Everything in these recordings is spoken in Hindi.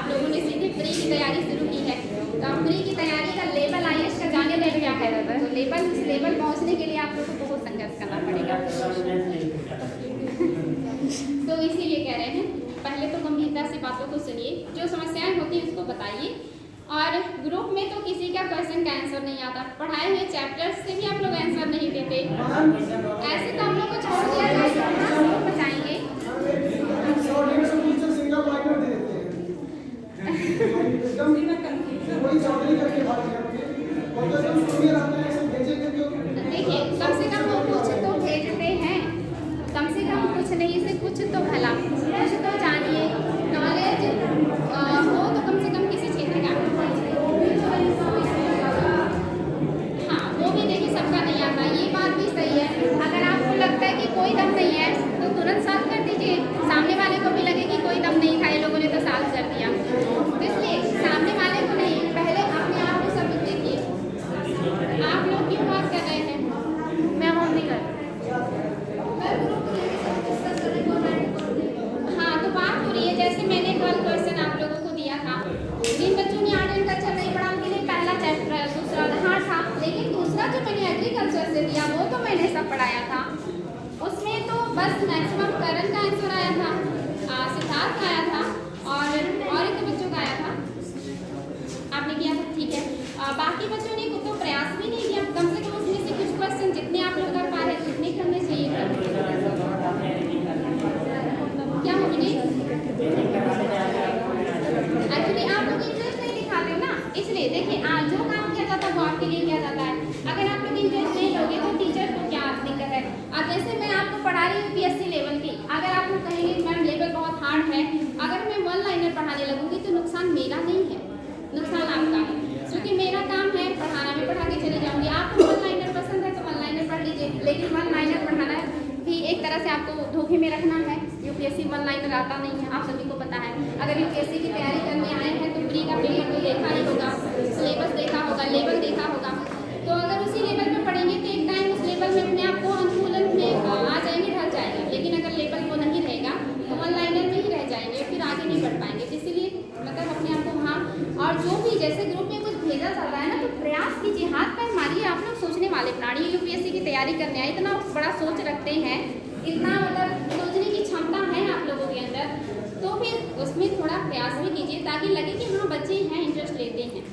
आप लोगों ने सीधे प्री की तैयारी शुरू की है। तो आप प्री की तैयारी का लेवल IAS का जाने में क्या कह रहा था, तो लेवल पहुँचने के लिए आप लोगों को बहुत संघर्ष करना पड़ेगा। तो इसीलिए कह रहे हैं, पहले तो गंभीरता से बातों को सुनिए, जो समस्याएं होती हैं उसको बताइए। और ग्रुप में तो किसी का क्वेश्चन का आंसर नहीं आता, पढ़ाए हुए चैप्टर्स से भी आप लोग आंसर नहीं देते, ऐसे तो हम लोग को छोड़ दिया जाए, बचाएंगे। देखिए कम से कम वो कुछ तो भेजते हैं, कम से कम कुछ नहीं से कुछ तो भला, कुछ तो जानिए, नॉलेज हो तो कम से कम किसी क्षेत्र का। हाँ वो भी देखिए सबका नहीं आता, ये बात भी सही है। अगर आपको लगता है कि कोई दम नहीं है तो तुरंत सॉल्व कर दीजिए, सामने वाले को भी लगे कि कोई दम नहीं था, ये लोगों ने तो सॉल्व कर दिया। तो इसलिए सामने वाले को नहीं, पहले अपने आप को सब देखिए। आप लोग क्यों बात कर रहे हैं? मैम हम नहीं कर। हाँ तो बात हो रही है, जैसे मैंने कल क्वेश्चन आप लोगों को दिया था, जिन बच्चों ने आर्ट एंड कल्चर नहीं पढ़ा उनके लिए पहला चैप्टर दूसरा हाँ था, लेकिन दूसरा जो मैंने एग्रीकल्चर से दिया वो तो मैंने सब पढ़ाया था। उसमें तो बस मैक्सिमम करण का आंसर आया था, सिद्धार्थ का आया था और एक बच्चों का आया था, आपने किया था, ठीक है। बाकी बच्चों ने तो प्रयास भी नहीं किया, कम से कम उसमें से कुछ क्वेश्चन जितने आप लोग कर पा रहे हैं उतने करने चाहिए। क्या हो गई? एक्चुअली आप लोग इंटरेस्ट नहीं दिखाते हो ना, इसलिए देखिए जो काम किया जाता है वो आपके लिए किया जाता है। अगर आप लोग इंटरेस्ट नहीं लोगे तो टीचर को क्या दिक्कत है। अब जैसे मैं आपको पढ़ा रही हूँ PSC लेवल की, अगर आप लोग कहेंगे मैम लेवल बहुत हार्ड है, अगर मैं 1 लाइनर पढ़ाने लगूंगी तो नुकसान मेरा नहीं है, नुकसान आपका है, क्योंकि मेरा काम है पढ़ाना, मैं पढ़ा के चले जाऊंगी। आपको 1 लाइनर पसंद है तो 1 लाइनर पढ़ लीजिए, लेकिन 1 लाइनर पढ़ाना भी एक तरह से आपको धोखे में रखना है। UPSC 1 लाइनर आता नहीं है, आप सभी को पता है। अगर UPSC की तैयारी करने आए हैं तो प्री का पीरियड तो देखा ही होगा, सिलेबस देखा होगा, लेवल देखा होगा, तो अगर उसी लेवल में पढ़ेंगे तो एक टाइम उस लेवल में अपने आप को अनुकूलन में आ जाएंगे, ढल जाएंगे। लेकिन अगर लेवल वो नहीं रहेगा तो 1 लाइनर में ही रह जाएंगे, फिर आगे नहीं बढ़ पाएंगे। इसीलिए मतलब अपने आप को वहाँ, और जो भी जैसे ग्रुप में कुछ भेजा जाता है ना तो प्रयास कीजिए, हाथ पैर मारिए। आप लोग सोचने वाले प्राणी, UPSC की तैयारी करने आए, इतना बड़ा सोच रखते हैं, इतना मतलब सोचने की क्षमता है आप लोगों के अंदर, तो फिर उसमें थोड़ा प्रयास भी कीजिए ताकि लगे कि हाँ बच्चे हैं, इंटरेस्ट लेते हैं,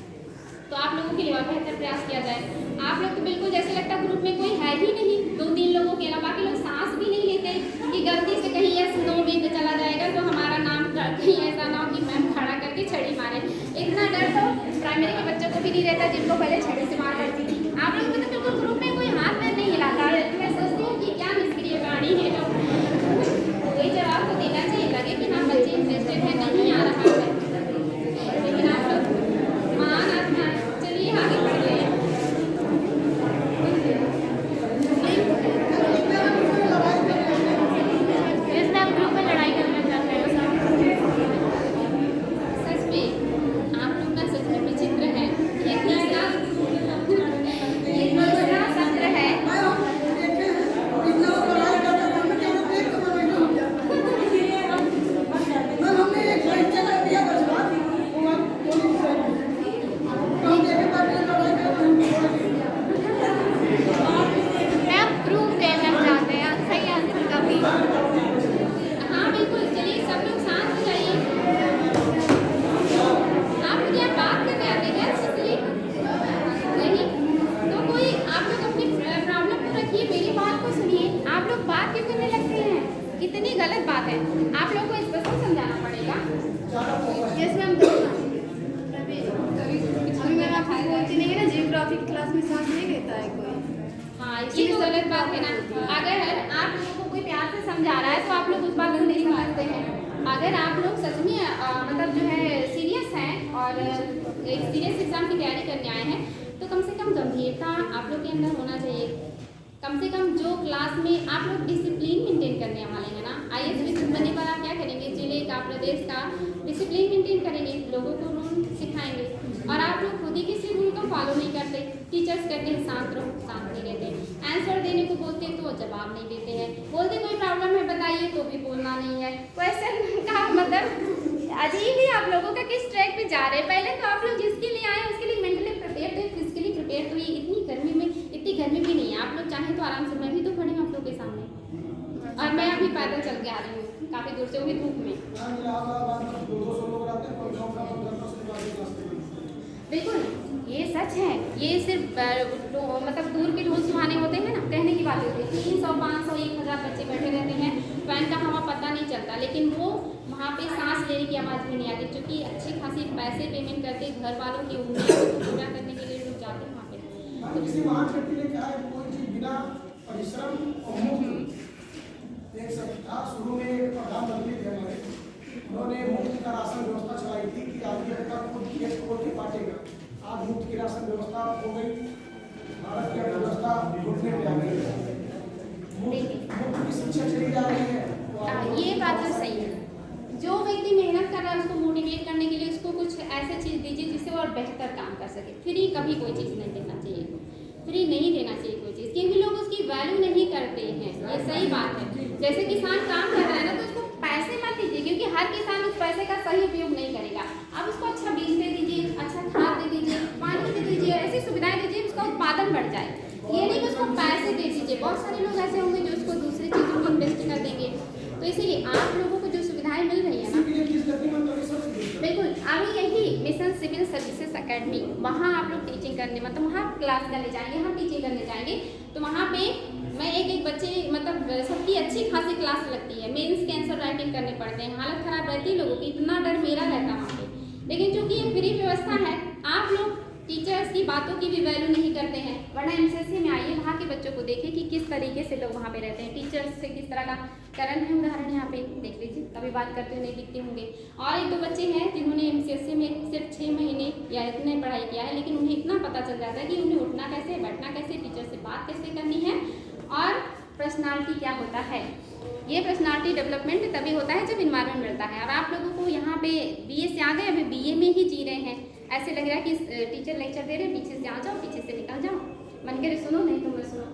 तो आप लोगों के लिए और बेहतर प्रयास किया जाए। आप लोग तो बिल्कुल जैसे लगता है ग्रुप में कोई है ही नहीं, 2-3 लोगों के अलावा बाकी लोग सांस भी नहीं लेते कि गलती से कहीं यस नो में चला जाएगा तो हमारा नाम कहीं ऐसा ना हो कि मैम खड़ा करके छड़ी मारे। इतना डर तो प्राइमरी के बच्चों को भी नहीं रहता जिनको पहले छड़ी से मार करती थी। आप लोग तो बिल्कुल ग्रुप में कोई हाथ पैर नहीं हिलाता है, मैं सोचती हूँ कि क्या निष्क्रिय प्राणी है लोग। कोई जवाब तो देना चाहिए, लगे कि हाँ बच्चे इंटरेस्टेड है, नहीं आ रहा है, लेकिन आप लोग महान आत्मा। चलिए आगे बढ़िए। इसमें आप ग्रुप में लड़ाई करना चाहते हैं? सच में आप लोग ना सच में विचित्र हैं। ये तीसरा सत्र है। मैम प्रूफ देना चाहते हैं सही आंसर का भी। हाँ बिल्कुल, चलिए सब लोग शांत हो जाइए। आप मुझे यहाँ बात करने आते हैं इसलिए नहीं, तो कोई आप लोग अपनी प्रॉब्लम को रखिए, मेरी बात को सुनिए। आप लोग बात क्यों करने लगते हैं, कितनी गलत बात है, आप लोग को स्पष्ट समझाना पड़ेगा। Yes ma'am. अभी मैम आप बोलती नहीं है ना, जियोग्राफी की क्लास में सांस नहीं लेता है कोई। हाँ ये तो गलत बात है ना। अगर आप लोगों को कोई प्यार से समझा रहा है तो आप लोग उस बात को नहीं समझते हैं। अगर आप लोग सच में मतलब जो है सीरियस हैं और एक सीरियस एग्जाम की तैयारी करने आए हैं तो कम से कम गंभीरता आप लोग के अंदर होना चाहिए। कम से कम जो क्लास में आप लोग डिसिप्लिन मेंटेन करने वाले हैं ना, IAS ऑफिसर बनने पर आप क्या करेंगे, जिले का प्रदेश का डिसिप्लिन मेंटेन करेंगे, लोगों को रूल सिखाएंगे। और आप लोग खुद ही किसी रूल को फॉलो नहीं करते। टीचर्स कहते हैं शांत रहो, शांत नहीं रहते। आंसर देने को बोलते हैं तो जवाब नहीं देते हैं, बोलते कोई प्रॉब्लम है बताइए तो भी बोलना नहीं है। क्वेश्चन का मतलब अजीब ही आप लोगों का किस ट्रैक पे जा रहे हैं। पहले तो आप लोग जिसके लिए आए उसके लिए मेंटली प्रिपेयर थे, फिजिकली प्रिपेयर तो ये इतनी गर्मी में, इतनी गर्मी भी नहीं है। आप लोग चाहें तो आराम से, मैं भी तो खड़ी हूँ आप लोग के सामने, और मैं अभी पैदल चल के आ रही हूँ काफ़ी दूर से, वो भी धूप में। बिल्कुल ये सच है, ये सिर्फ मतलब दूर के ढोल सुहाने होते हैं ना, कहने की बात होती है। 300 500 1000 बच्चे बैठे रहते हैं, फैन का हवा पता नहीं चलता, लेकिन वो वहाँ पे सांस लेने की आवाज़ भी नहीं आती, क्योंकि अच्छी खासी पैसे पेमेंट करके घर वालों की उम्मीद को पूरा करने के लिए लोग जाते हैं वहाँ पे। तो किसी महान व्यक्ति ने कहा है कोई चीज बिना परिश्रम और मुफ्त एक सप्ताह शुरू में एक प्रधानमंत्री थे हमारे, उन्होंने मुफ्त का राशन व्यवस्था चलाई थी कि आदमी का खुद खेत खोल के बांटेगा। आज मुफ्त की राशन व्यवस्था हो गई, भारत की अर्थव्यवस्था घुटने पे आ गई, मुफ्त की शिक्षा चली जा रही है। ये बात तो सही है। जो व्यक्ति मेहनत कर रहा है उसको मोटिवेट करने के लिए उसको कुछ ऐसे चीज़ दीजिए जिससे वो और बेहतर काम कर सके। फ्री कभी कोई चीज़ नहीं देना चाहिए, फ्री नहीं देना चाहिए कोई चीज़, क्योंकि लोग उसकी वैल्यू नहीं करते हैं। ये सही बात है। जैसे किसान काम कर रहा है ना, तो उसको पैसे मत दीजिए, क्योंकि हर किसान उस पैसे का सही उपयोग नहीं करेगा। आप उसको अच्छा बीज दे दीजिए, अच्छा खाद दे दीजिए, पानी दे दीजिए, ऐसी सुविधाएं दीजिए उसका उत्पादन बढ़ जाए। ये नहीं कि उसको पैसे दे दीजिए। बहुत सारे लोग ऐसे होंगे जो उसको दूसरी चीज़ों में इन्वेस्ट कर देंगे। तो इसीलिए आप लोगों को जो सुविधाएं मिल रही है ना, बिल्कुल अभी यही मिशन सिविल सर्विसेज एकेडमी, वहाँ आप लोग टीचिंग करने, मतलब वहाँ क्लास करने जाएंगे, हम टीचिंग करने जाएंगे, तो वहाँ पे मैं एक बच्चे, मतलब सबकी अच्छी खासी क्लास लगती है। मेंस के आंसर राइटिंग करने पड़ते हैं, हालत खराब रहती है लोगों की, इतना डर मेरा रहता वहाँ पे। लेकिन चूंकि ये फ्री व्यवस्था है, आप लोग टीचर्स की बातों की भी वैल्यू नहीं करते हैं। वरना एमसीएससी में आइए, वहाँ के बच्चों को देखिए कि किस तरीके से लोग वहाँ पे रहते हैं, टीचर्स से किस तरह का करण है। उदाहरण यहाँ पे देख लीजिए, कभी बात करते हुए नहीं दिखते होंगे। और 1-2 बच्चे हैं जिन्होंने एमसीएससी में सिर्फ 6 महीने या इतने पढ़ाई किया है, लेकिन उन्हें इतना पता चल जाता है कि उन्हें उठना कैसे, बैठना कैसे, टीचर से बात कैसे करनी है, और पर्सनालिटी क्या होता है। ये पर्सनालिटी डेवलपमेंट तभी होता है जब इन्वायरमेंट मिलता है। और आप लोगों को यहाँ पे बीए से आ गए, अभी बीए में ही जी रहे हैं, ऐसे लग रहा है कि टीचर लेक्चर दे रहे हैं, पीछे से आ जाओ, पीछे से निकल जाओ, मन करे सुनो, नहीं तो मैं सुनो।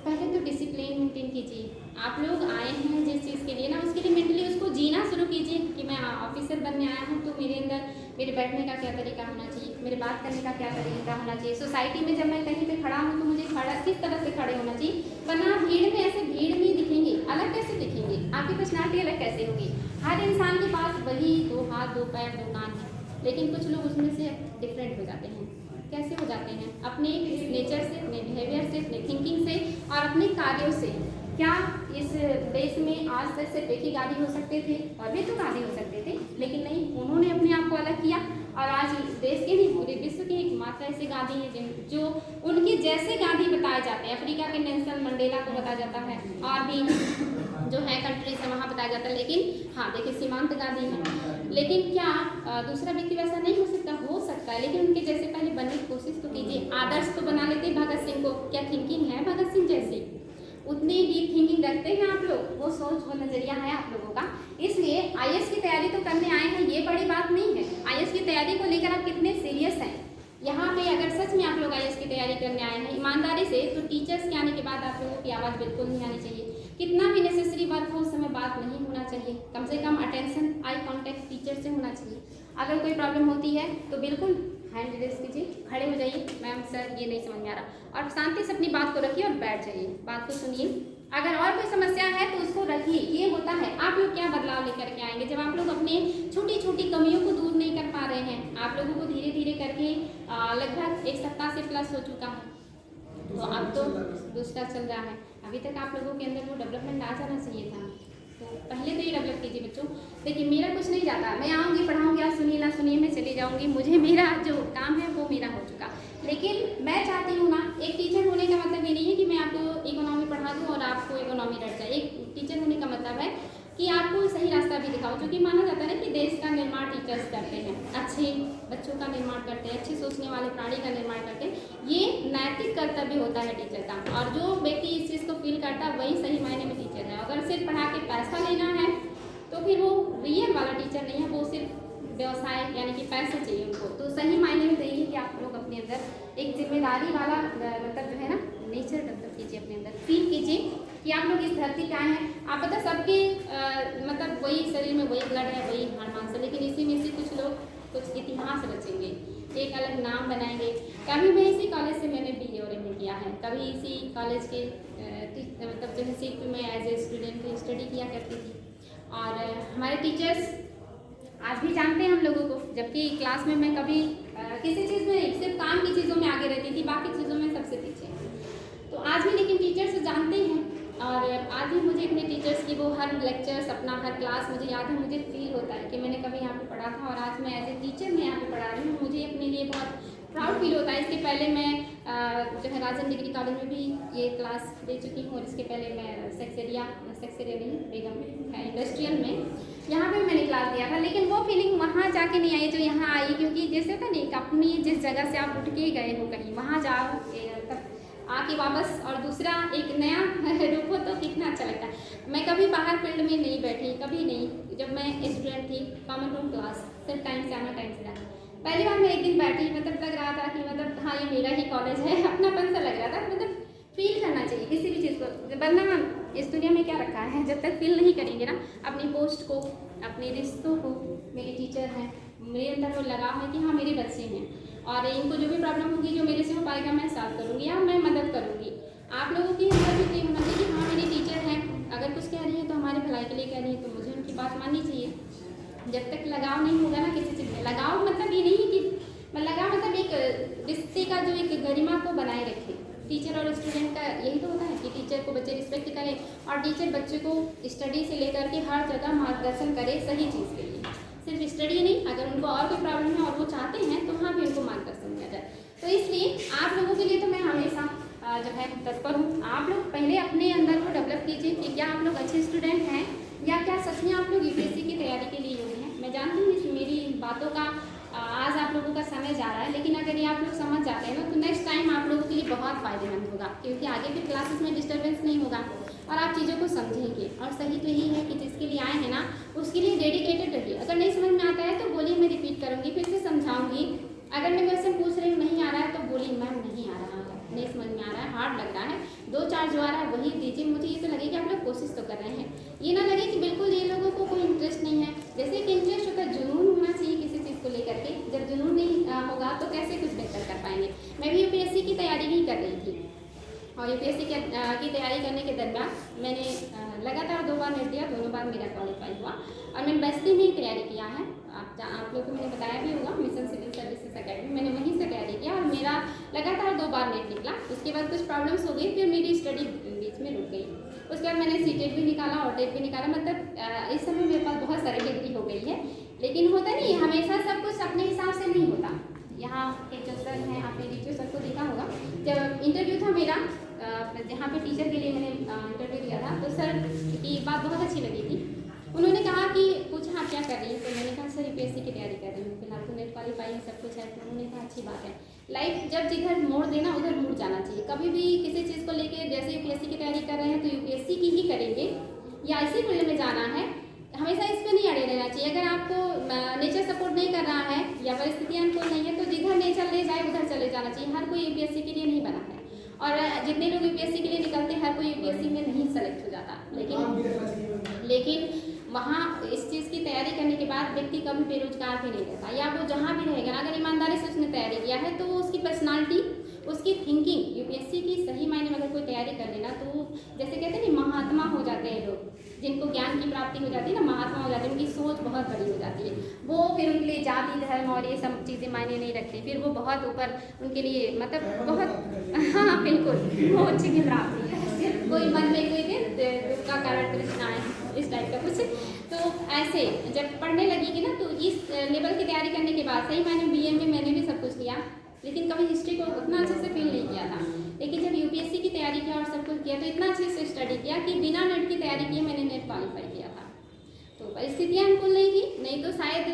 पहले तो डिसिप्लिन मेंटेन कीजिए। आप लोग आए हैं जिस चीज़ के लिए ना, उसके लिए मेंटली उसको जीना शुरू कीजिए कि मैं ऑफिसर बनने आया हूँ, तो मेरे अंदर मेरे बैठने का क्या तरीका होना चाहिए, मेरे बात करने का क्या तरीका होना चाहिए। सोसाइटी में जब मैं कहीं पे खड़ा हूँ तो मुझे खड़ा किस तरह से खड़े होना चाहिए, वरना भीड़ में ऐसे भीड़ में दिखेंगे, अलग कैसे दिखेंगे, आपकी पर्सनालिटी अलग कैसे होगी। हर इंसान के पास वही 2 हाथ 2 पैर 2 कान है, लेकिन कुछ लोग उसमें से डिफरेंट हो जाते हैं। कैसे हो जाते हैं? अपने नेचर से, अपने बिहेवियर से, अपने थिंकिंग से और अपने कार्यों से। क्या इस देश में आज तक सिर्फ एक ही गांधी हो सकते थे? और भी तो गांधी हो सकते थे, लेकिन नहीं, उन्होंने अपने आप को अलग किया। और आज देश के नहीं, पूरे विश्व के एकमात्र ऐसे गांधी हैं जो उनके जैसे गांधी बताए जाते हैं। अफ्रीका के नेल्सन मंडेला को बताया जाता है, और भी जो है कंट्रीज है वहाँ बताया जाता है। लेकिन हाँ देखिए, सीमांत गांधी हैं, लेकिन क्या दूसरा व्यक्ति वैसा नहीं हो सकता? हो सकता है, लेकिन उनके जैसे पहले बनने की कोशिश तो कीजिए। आदर्श तो बना लेते भगत सिंह को, क्या थिंकिंग है भगत सिंह जैसी? उतनी डीप थिंकिंग रखते हैं आप लोग? वो सोच, वो नज़रिया है आप लोगों का। इसलिए आईएएस की तैयारी तो करने आए हैं, ये बड़ी बात नहीं है। आईएएस की तैयारी को लेकर आप कितने सीरियस हैं? यहाँ पे अगर सच में आप लोग आईएएस की तैयारी करने आए हैं ईमानदारी से, तो टीचर्स के आने के बाद आप लोगों की आवाज़ बिल्कुल नहीं आनी चाहिए। कितना भी नेसेसरी वर्क हो उस समय बात नहीं होना चाहिए। कम से कम अटेंशन, आई कांटेक्ट टीचर से होना चाहिए। अगर कोई प्रॉब्लम होती है तो बिल्कुल हैंड रेस कीजिए, खड़े हो जाइए, मैम सर ये नहीं समझ में आ रहा, और शांति से अपनी बात को रखिए और बैठ जाइए, बात को सुनिए। अगर और कोई समस्या है तो उसको रखिए। ये होता है, आप लोग क्या बदलाव लेकर के आएंगे जब आप लोग अपने छोटी छोटी कमियों को दूर नहीं कर पा रहे हैं। आप लोगों को धीरे धीरे करके लगभग 1 सप्ताह से प्लस हो चुका है, तो अब तो दूसरा चल रहा है। अभी तक आप लोगों के अंदर वो डेवलपमेंट आ जाना चाहिए था, तो पहले तो ये डेवलप कीजिए बच्चों। देखिए मेरा कुछ नहीं जाता, मैं आऊँगी, पढ़ाऊँगी, आप सुनिए ना सुनिए, मैं चली जाऊँगी, मुझे मेरा जो काम है वो मेरा हो चुका। लेकिन मैं चाहती हूँ ना, एक टीचर होने का मतलब ये नहीं है कि मैं आपको इकोनॉमी पढ़ा दूँ और आपको इकोनॉमी रट जाए। एक टीचर होने का मतलब है कि आपको सही रास्ता भी दिखाओ, जो कि माना जाता है ना कि देश का निर्माण टीचर्स करते हैं, अच्छे बच्चों का निर्माण करते हैं, अच्छे सोचने वाले प्राणी का निर्माण करते हैं। ये नैतिक कर्तव्य होता है टीचर का, और जो व्यक्ति इस चीज़ को फील करता है वही सही मायने में टीचर है। अगर सिर्फ पढ़ा के पैसा लेना है तो फिर वो रियल वाला टीचर नहीं है, वो सिर्फ व्यवसाय यानी कि पैसे चाहिए उनको। तो सही मायने में देखिए कि आप लोग अपने अंदर एक जिम्मेदारी वाला मतलब जो है ना नेचर डेवलप कीजिए, अपने अंदर फील कीजिए कि आप लोग इस धरती पे आए हैं। आप पता सबके मतलब वही शरीर में वही ब्लड है, वही हाड़ मांस है, लेकिन इसी में से कुछ लोग कुछ इतिहास रचेंगे, एक अलग नाम बनाएंगे। कभी मैं इसी कॉलेज से मैंने BA और MA किया है, कभी इसी कॉलेज के मतलब जो है सीट में एज ए स्टूडेंट स्टडी किया करती थी। और हमारे टीचर्स आज भी जानते हैं हम लोगों को, जबकि क्लास में मैं कभी किसी चीज़ में नहीं, सिर्फ काम की चीज़ों में आगे रहती थी, बाकी चीज़ों में सबसे पीछे। तो आज भी लेकिन टीचर्स जानते हैं, और आज भी मुझे अपने टीचर्स की वो हर लेक्चर्स, अपना हर क्लास मुझे याद है। मुझे फील होता है कि मैंने कभी यहाँ पे पढ़ा था और आज मैं एज ए टीचर मैं यहाँ पे पढ़ा रही हूँ। मुझे अपने लिए बहुत प्राउड फील होता है। इसके पहले मैं जो है राजन डिग्री कॉलेज में भी ये क्लास दे चुकी हूँ, और इसके पहले मैं सेक्सेरिया नहीं बेगम इंडस्ट्रियल में यहाँ पे मैंने क्लास दिया था। लेकिन वो फीलिंग वहाँ जाके नहीं आई जो यहाँ आई, क्योंकि जैसे था नहीं, अपनी जिस जगह से आप उठ के गए हो कहीं, वहाँ जाओ तब आके वापस और दूसरा एक नया रूप हो तो कितना अच्छा लगता है। मैं कभी बाहर फील्ड में नहीं बैठी, कभी नहीं। जब मैं स्टूडेंट थी, कॉमन रूम क्लास, सिर्फ टाइम से आना टाइम से जाना। पहली बार मैं एक दिन बैठी, मतलब लग रहा था कि मतलब हाँ ये मेरा ही कॉलेज है, अपनापन सा लग रहा था। मतलब फील करना चाहिए किसी भी चीज़ को, वरना इस दुनिया में क्या रखा है, जब तक फील नहीं करेंगे ना अपनी पोस्ट को, अपने रिश्तों को, मेरे टीचर हैं, मेरे अंदर वो लगाव है कि हाँ मेरे बच्चे हैं और इनको जो भी प्रॉब्लम होगी जो मेरे से हो पाएगा मैं सॉल्व करूँगी या मैं मदद करूँगी। आप लोगों की अंदर भी ये होना चाहिए कि हाँ मेरी टीचर हैं, अगर कुछ कह रही है तो हमारे भलाई के लिए कह रही है, तो मुझे उनकी बात माननी चाहिए। जब तक लगाव नहीं होगा ना किसी चीज़ में, लगाव मतलब ये नहीं कि लगाव मतलब एक रिश्ते का जो एक गरिमा को बनाए रखे। टीचर और स्टूडेंट का यही तो होता है कि टीचर को बच्चे रिस्पेक्ट करें और टीचर बच्चे को स्टडी से लेकर के हर जगह मार्गदर्शन करे सही चीज़ के लिए। सिर्फ स्टडी नहीं, अगर उनको और कोई प्रॉब्लम है और वो चाहते हैं तो हाँ भी उनको मार्गदर्शन दिया जाए। तो इसलिए आप लोगों के लिए तो मैं हमेशा जो है तत्पर हूँ। आप लोग पहले अपने अंदर को डेवलप कीजिए कि क्या आप लोग अच्छे स्टूडेंट हैं या क्या सच में आप लोग UPSC की तैयारी के लिए योग्य हैं। मैं जानती हूँ मेरी बातों का आज आप लोगों का समय जा रहा है, लेकिन अगर ये आप लोग समझ जाते हैं ना तो नेक्स्ट टाइम आप लोगों के लिए बहुत फ़ायदेमंद होगा, क्योंकि आगे भी क्लासेस में डिस्टर्बेंस नहीं होगा और आप चीज़ों को समझेंगे। और सही तो यही है कि जिसके लिए आए हैं ना उसके लिए डेडिकेटेड रहिए। अगर नहीं समझ में आता है तो बोलिए मैं रिपीट करूँगी, फिर से समझाऊँगी। अगर मैं क्वेश्चन पूछ रही हूँ नहीं आ रहा है तो बोलिए मैम नहीं आ रहा है, नहीं समझ में आ रहा है, हार्ड लग रहा है, 2-4 जो आ रहा है वही दीजिए। मुझे ये तो लगे कि आप लोग कोशिश तो कर रहे हैं, ये ना लगे कि बिल्कुल ये लोगों को कोई इंटरेस्ट नहीं है। जैसे कि इंटरेस्ट होता है, जुनून होना चाहिए किसी चीज़ को लेकर के। जब जुनून नहीं होगा तो कैसे कुछ बेहतर कर पाएंगे। मैं भी UPSC की तैयारी ही कर रही थी और UPSC की तैयारी करने के दरमियान मैंने लगातार 2 बार नेट दिया, दोनों बार मेरा क्वालिफाई हुआ और मैंने बेस्टी में ही तैयारी किया है। आप लोगों को मैंने बताया भी होगा, मिशन सिविल सर्विसेज अकेडमी, मैंने वहीं से तैयारी किया और मेरा लगातार 2 बार नेट निकला। उसके बाद कुछ प्रॉब्लम्स हो गई, फिर मेरी स्टडी बीच में रुक गई। उसके बाद मैंने CTET भी निकाला और टेट भी निकाला। मतलब इस समय मेरे पास बहुत सारी डिग्री हो गई है, लेकिन होता नहीं हमेशा सब कुछ अपने हिसाब से नहीं होता। यहाँ एक जो सर हैं, आपने टीचर सर को देखा होगा, जब इंटरव्यू था मेरा जहाँ पे टीचर के लिए मैंने इंटरव्यू दिया था, तो सर की बात बहुत अच्छी लगी थी। उन्होंने कहा कि पूछा आप क्या कर रही हैं, तो मैंने कहा सर UPSC की तैयारी कर रही हूँ, फिलहाल तो नेट क्वालिफाई है, सब कुछ है। तो उन्होंने कहा अच्छी बात है, लाइफ जब जिधर मोड़ देना उधर मुड़ जाना चाहिए। कभी भी किसी चीज़ को लेके, जैसे UPSC की तैयारी कर रहे हैं तो UPSC की ही करेंगे या इसी फील्ड में जाना है, हमेशा इस पर नहीं अड़े रहना चाहिए। अगर आपको नेचर सपोर्ट नहीं कर रहा है या परिस्थितियाँ अनुकूल नहीं है तो जिधर नेचर ले जाए उधर चले जाना चाहिए। हर कोई UPSC के लिए नहीं बना है और जितने लोग UPSC के लिए निकलते हैं हर कोई UPSC में नहीं सेलेक्ट हो जाता। लेकिन वहाँ इस चीज़ की तैयारी करने के बाद व्यक्ति कभी बेरोजगार भी नहीं रहता, या वो जहाँ भी रहेगा अगर ईमानदारी से उसने तैयारी किया है तो उसकी पर्सनालिटी, उसकी थिंकिंग, UPSC की सही मायने में अगर कोई तैयारी कर लेना तो जैसे कहते हैं ना महात्मा हो जाते हैं लोग, जिनको ज्ञान की प्राप्ति हो जाती है ना, महात्मा हो जाते हैं, उनकी सोच बहुत बड़ी हो जाती है। वो फिर उनके लिए जाति धर्म और ये सब चीज़ें मायने नहीं रखती, फिर वो बहुत ऊपर उनके लिए मतलब बहुत हाँ बिल्कुल वो अच्छी की प्राप्ति है। सिर्फ कोई मन में कोई दुख का कारण कृष्णा है इस टाइप का कुछ। तो ऐसे जब पढ़ने लगेगी ना तो इस लेवल की तैयारी करने के बाद सही मायने BA में मैंने भी सब कुछ किया, लेकिन कभी हिस्ट्री को उतना अच्छे से फील नहीं किया था। लेकिन जब UPSC की तैयारी किया और सब कुछ किया तो इतना अच्छे से स्टडी किया कि बिना नेट की तैयारी किए मैंने नेट क्वालिफाई किया था। तो परिस्थितियाँ अनुकूल नहीं थी, नहीं तो शायद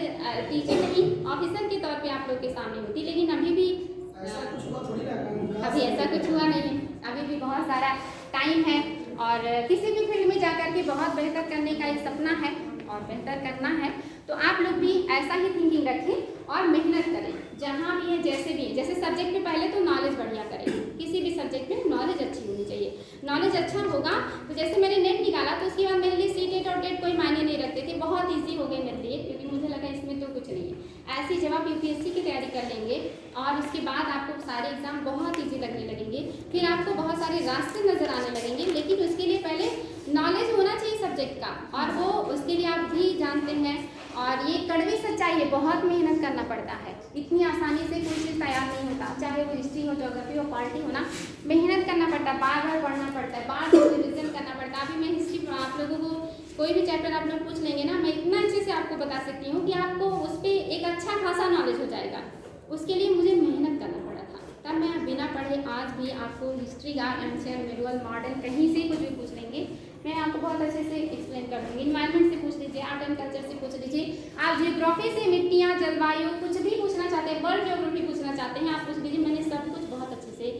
टीचर नहीं ऑफिसर के तौर पे आप लोग के सामने होती। लेकिन अभी भी अभी ऐसा कुछ हुआ नहीं है, अभी भी बहुत सारा टाइम है और किसी भी फील्ड में जाकर के बहुत बेहतर करने का एक सपना है और बेहतर करना है। तो आप लोग भी ऐसा ही थिंकिंग रखें और मेहनत करें, जहाँ भी है जैसे भी है। जैसे सब्जेक्ट में पहले तो नॉलेज बढ़िया करें, किसी भी सब्जेक्ट में नॉलेज अच्छी होनी चाहिए। नॉलेज अच्छा होगा। तो जैसे मैंने नेट निकाला तो उसके बाद मेरे लिए सीटेट और टेट कोई मायने नहीं रखते थे, बहुत ईजी हो गई मेरे लिए, क्योंकि मुझे लगा इसमें तो कुछ नहीं है। ऐसे जब आप यूपीएससी की तैयारी कर लेंगे और उसके बाद आपको सारे एग्जाम बहुत ईजी लगने लगेंगे, फिर आपको बहुत सारे रास्ते नज़र आने लगेंगे। लेकिन उसके लिए पहले नॉलेज होना चाहिए सब्जेक्ट का, और वो उसके लिए आप भी जानते हैं। और ये कड़वी सच्चाई है, बहुत मेहनत करना पड़ता है, इतनी आसानी से कोई चीज़ तैयार नहीं होता, चाहे वो हिस्ट्री हो, ज्योग्राफी हो, पॉलिटी हो ना, मेहनत करना पड़ता है, बार बार पढ़ना पड़ता है, बार बार रिविजन करना पड़ता है। अभी मैं हिस्ट्री आप लोगों को कोई भी चैप्टर आप लोग पूछ लेंगे ना, मैं इतना अच्छे से आपको बता सकती हूँ कि आपको उस पर एक अच्छा खासा नॉलेज हो जाएगा। उसके लिए मुझे मेहनत करना पड़ा था, तब मैं बिना पढ़े आज भी आपको हिस्ट्री का एंशियंट, मेडुअल, मॉडर्न कहीं से कुछ भी पूछ लेंगे, मैं आपको बहुत अच्छे से एक्सप्लेन कर दूँगी। इन्वायरमेंट से पूछ लीजिए, आर्ट एंड कल्चर से पूछ लीजिए, आप जियोग्राफी से मिट्टियाँ, जलवायु, कुछ भी पूछना चाहते हैं, वर्ल्ड ज्योग्राफी पूछना चाहते हैं, आप पूछ लीजिए। मैंने सब कुछ बहुत अच्छे से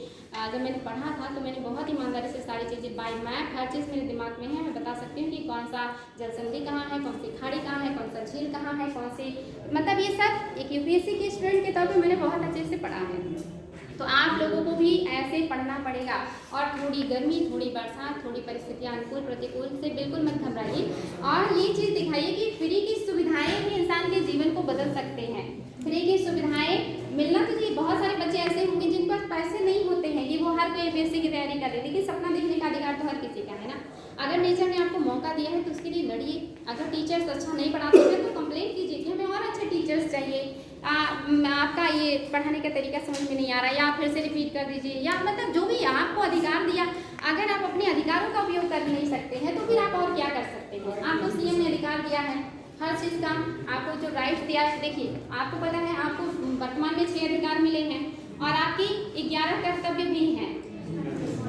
जब मैंने पढ़ा था तो मैंने बहुत ईमानदारी से सारी चीज़ें बाय मैप, हर चीज़ मेरे दिमाग में है। मैं बता सकती हूँ कि कौन सा जलसंधि कहाँ है, कौन सी खाड़ी कहाँ है, कौन सा झील कहाँ है, कौन सी, मतलब ये सब एक यूपीएससी के स्टूडेंट के तौर पर मैंने बहुत अच्छे से पढ़ा है। तो आप लोगों को भी ऐसे पढ़ना पड़ेगा, और थोड़ी गर्मी, थोड़ी बरसात, थोड़ी परिस्थितियाँ अनुकूल प्रतिकूल से बिल्कुल मत घबराइए, और ये चीज़ दिखाइए कि फ्री की सुविधाएं भी इंसान के जीवन को बदल सकते हैं। फ्री की सुविधाएं मिलना तो चाहिए। बहुत सारे बच्चे ऐसे होंगे जिनके पास पैसे नहीं होते हैं कि वो हर कोई यूपीएससी की तैयारी कर ले, लेकिन सपना देखने का अधिकार तो हर किसी का है ना। अगर नेचर ने आपको मौका दिया है तो उसके लिए लड़िए। अगर टीचर्स अच्छा नहीं पढ़ाते हैं तो कंप्लेंट कीजिए कि हमें और अच्छे टीचर्स चाहिए, आपका ये पढ़ाने का तरीका समझ में नहीं आ रहा, या फिर से रिपीट कर दीजिए, या मतलब जो भी आपको अधिकार दिया, अगर आप अपने अधिकारों का उपयोग कर नहीं सकते हैं तो फिर आप और क्या कर सकते हैं। आपको सीएम ने अधिकार दिया है हर चीज़ का, आपको जो राइट दिया है, देखिए आपको पता है आपको वर्तमान में 6 अधिकार मिले हैं और आपकी 11 कर्तव्य भी हैं।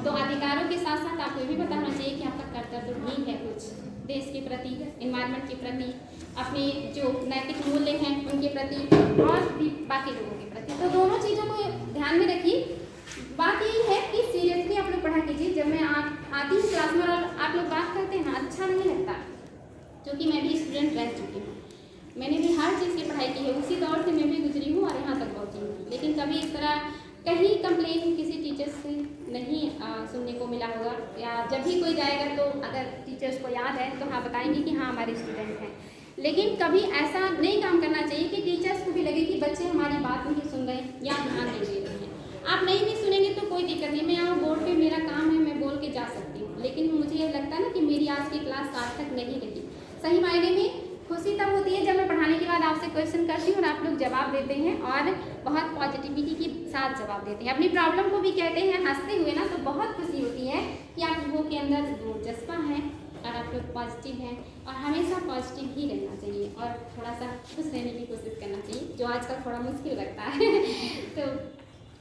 तो अधिकारों के साथ साथ आपको ये भी पता होना चाहिए कि आपका कर्तव्य भी है कुछ, देश के प्रति, एनवायरनमेंट के प्रति, अपने जो नैतिक मूल्य हैं उनके प्रति, और भी बाकी लोगों के प्रति। तो दोनों चीज़ों को ध्यान में रखिए। बात यही है कि सीरियसली आप लोग पढ़ा कीजिए। जब मैं आती हूँ क्लास में और आप लोग बात करते हैं ना, अच्छा नहीं लगता, क्योंकि मैं भी स्टूडेंट रह चुकी हूँ, मैंने भी हर चीज़ की पढ़ाई की है, उसी दौर से मैं भी गुजरी हूँ और यहाँ तक पहुँची हूँ। लेकिन कभी इस तरह कहीं कंप्लेन किसी टीचर्स से नहीं सुनने को मिला होगा, या जब भी कोई जाएगा तो अगर टीचर्स को याद है तो हाँ बताएंगे कि हाँ हमारे स्टूडेंट हैं। लेकिन कभी ऐसा नहीं काम करना चाहिए कि टीचर्स को भी लगे कि बच्चे हमारी बात नहीं सुन रहे या ध्यान नहीं दे रहे हैं। आप नहीं भी सुनेंगे तो कोई दिक्कत नहीं, मैं यहाँ बोर्ड पे मेरा काम है, मैं बोल के जा सकती हूँ, लेकिन मुझे ये लगता है ना कि मेरी आज की क्लास सार्थक नहीं रही। सही मायने में खुशी तब होती है जब मैं पढ़ाने के बाद आपसे क्वेश्चन करती हूँ और आप लोग जवाब देते हैं, और बहुत पॉजिटिविटी के साथ जवाब देते हैं, अपनी प्रॉब्लम को भी कहते हैं हंसते हुए ना, तो बहुत खुशी होती है कि आप लोगों के अंदर वो जज्बा है और आप लोग पॉजिटिव हैं, और हमेशा पॉजिटिव ही रहना चाहिए और थोड़ा सा खुश रहने की कोशिश करना चाहिए, जो आजकल थोड़ा मुश्किल लगता है। तो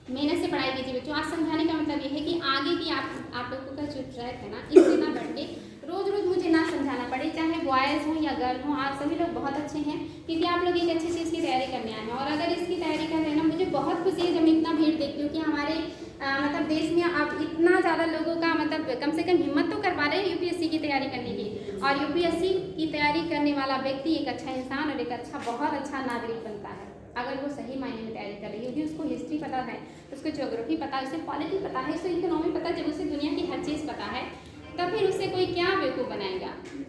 मेहनत से पढ़ाई कीजिए बच्चों। आज समझाने का मतलब ये है कि आगे की आप लोगों का जो ट्रैक है ना, इससे ना बढ़ के रोज़ रोज़ मुझे ना समझाना पड़े, चाहे बॉयज़ हों या गर्ल हों, आप सभी लोग बहुत अच्छे हैं, क्योंकि आप लोग एक अच्छी चीज़ की तैयारी करने आए हैं। और अगर इसकी तैयारी कर रहे हैं ना, मुझे बहुत खुशी है जब मैं इतना भीड़ देखती हूँ कि हमारे मतलब देश में आप इतना ज़्यादा लोगों का मतलब कम से कम हिम्मत तो करवा रहे हैं यूपीएससी की तैयारी करने की। और यूपीएससी की तैयारी करने वाला व्यक्ति एक अच्छा इंसान और एक अच्छा, बहुत अच्छा नागरिक बनता है अगर वो सही मायने में तैयारी कर रही है, क्योंकि उसको हिस्ट्री पता है, उसको ज्योग्राफी पता है, उसे पॉलिटी पता है, उसे इकोनॉमी पता है। जब उसे दुनिया की हर चीज़ पता है तब फिर उससे कोई क्या बेवकूफ़ बनाएगा।